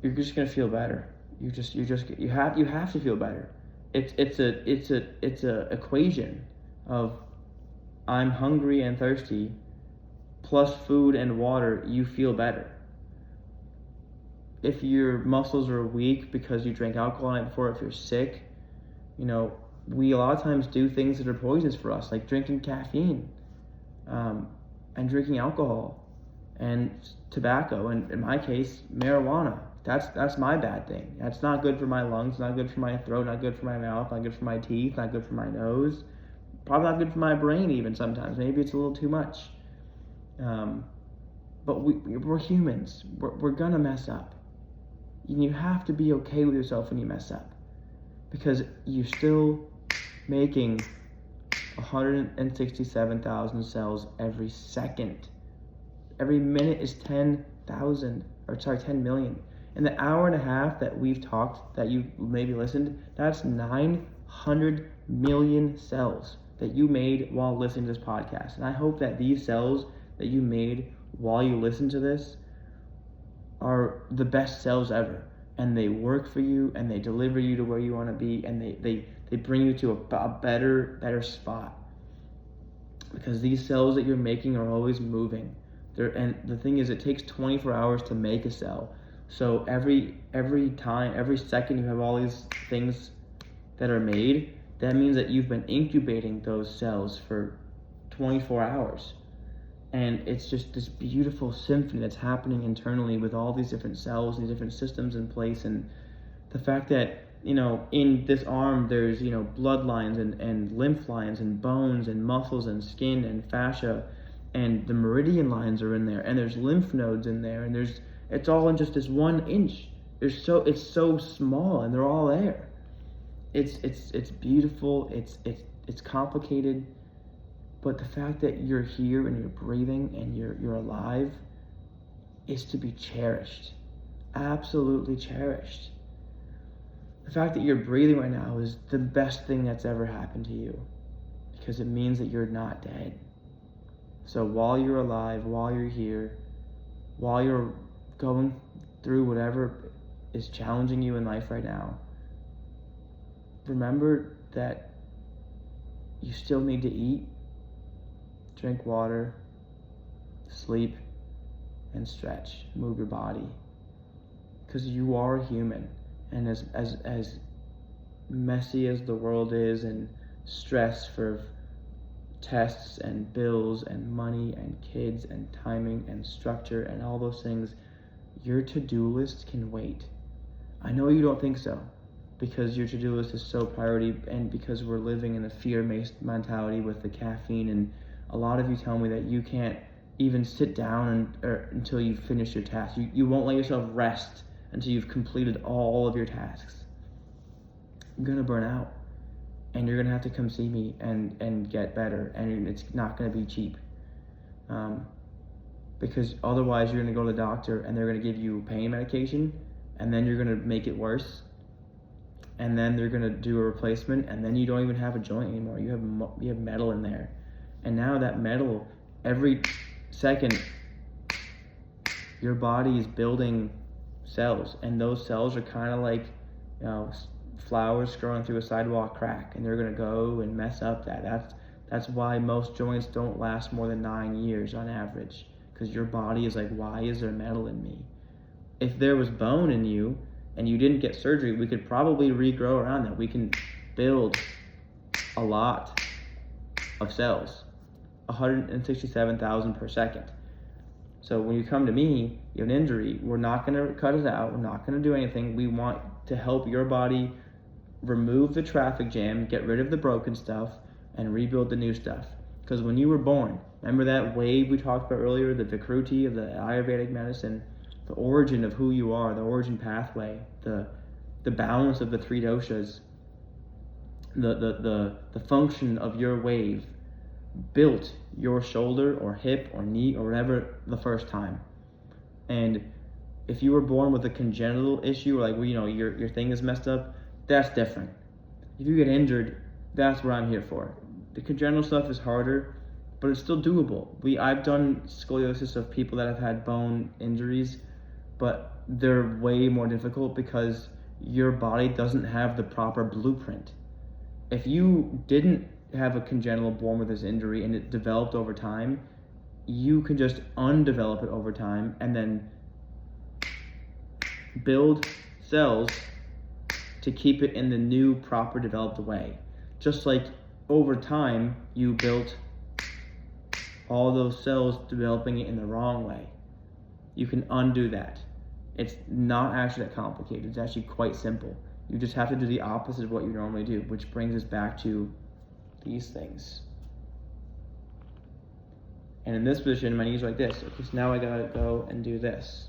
Speaker 2: you're just gonna feel better. You have to feel better. It's a equation of I'm hungry and thirsty, plus food and water, you feel better. If your muscles are weak because you drank alcohol the night before, if you're sick, we a lot of times do things that are poisonous for us, like drinking caffeine, and drinking alcohol, and tobacco, and in my case, marijuana. That's my bad thing. That's not good for my lungs, not good for my throat, not good for my mouth, not good for my teeth, not good for my nose, probably not good for my brain even sometimes. Maybe it's a little too much. But we're humans. We're gonna mess up. And you have to be okay with yourself when you mess up, because you're still making 167,000 cells every second. Every minute is 10 million. In the hour and a half that we've talked, that you maybe listened, that's 900 million cells that you made while listening to this podcast. And I hope that these cells that you made while you listen to this are the best cells ever, and they work for you, and they deliver you to where you want to be, and they bring you to a better spot, because these cells that you're making are always moving. And the thing is, it takes 24 hours to make a cell. So every second you have all these things that are made, that means that you've been incubating those cells for 24 hours. And it's just this beautiful symphony that's happening internally with all these different cells and these different systems in place. And the fact that, in this arm there's, blood lines and lymph lines and bones and muscles and skin and fascia, and the meridian lines are in there, and there's lymph nodes in there, and it's all in just this 1 inch. It's so small, and they're all there. It's beautiful. It's complicated. But the fact that you're here and you're breathing and you're alive is to be cherished. Absolutely cherished. The fact that you're breathing right now is the best thing that's ever happened to you, because it means that you're not dead. So while you're alive, while you're here, while you're going through whatever is challenging you in life right now, remember that you still need to eat, drink water, sleep, and stretch, move your body, because you are a human. And as messy as the world is, and stress for tests and bills and money and kids and timing and structure and all those things, your to-do list can wait. I know you don't think so, because your to-do list is so priority, and because we're living in a fear-based mentality with the caffeine, and a lot of you tell me that you can't even sit down until you've finished your task. You won't let yourself rest until you've completed all of your tasks. You're gonna burn out, and you're gonna have to come see me and get better, and it's not gonna be cheap, because otherwise you're gonna go to the doctor and they're gonna give you pain medication, and then you're gonna make it worse, and then they're gonna do a replacement, and then you don't even have a joint anymore. You have metal in there, and now that metal, every second, your body is building cells, and those cells are kind of like, flowers growing through a sidewalk crack, and they're gonna go and mess up that. That's why most joints don't last more than 9 years on average, because your body is like, why is there metal in me? If there was bone in you and you didn't get surgery, we could probably regrow around that. We can build a lot of cells, 167,000 per second. So when you come to me, you have an injury, we're not going to cut it out, we're not going to do anything. We want to help your body remove the traffic jam, get rid of the broken stuff, and rebuild the new stuff. Because when you were born, remember that wave we talked about earlier, the Vikruti of the Ayurvedic medicine, the origin of who you are, the origin pathway, the balance of the 3 doshas, the function of your wave built your shoulder or hip or knee or whatever the first time. And if you were born with a congenital issue, like, your thing is messed up, that's different. If you get injured, that's what I'm here for. The congenital stuff is harder, but it's still doable. I've done scoliosis of people that have had bone injuries, but they're way more difficult because your body doesn't have the proper blueprint. If you didn't have a congenital born with this injury and it developed over time, you can just undevelop it over time and then build cells to keep it in the new, proper, developed way. Just like over time, you built all those cells developing it in the wrong way. You can undo that. It's not actually that complicated. It's actually quite simple. You just have to do the opposite of what you normally do, which brings us back to these things. And in this position, my knees are like this. Okay, so now I gotta go and do this.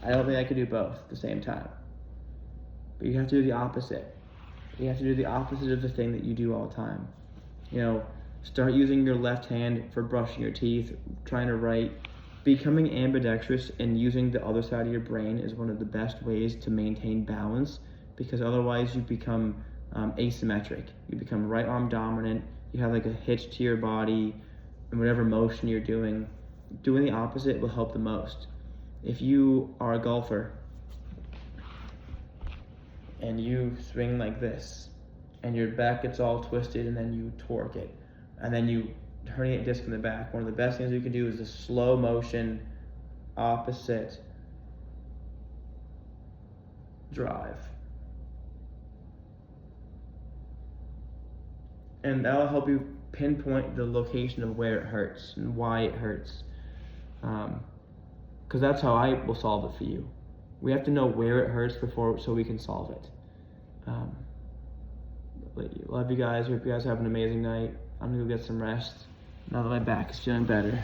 Speaker 2: I don't think I could do both at the same time. But you have to do the opposite. You have to do the opposite of the thing that you do all the time. You know, start using your left hand for brushing your teeth, trying to write. Becoming ambidextrous and using the other side of your brain is one of the best ways to maintain balance, because otherwise you become asymmetric. You become right arm dominant. You have like a hitch to your body, and whatever motion you're doing the opposite will help the most. If you are a golfer and you swing like this, and your back gets all twisted, and then you torque it, and then you herniate disc in the back, one of the best things you can do is a slow motion opposite drive. And that'll help you pinpoint the location of where it hurts and why it hurts. Because that's how I will solve it for you. We have to know where it hurts so we can solve it. Love you guys. Hope you guys have an amazing night. I'm gonna go get some rest now that my back is feeling better.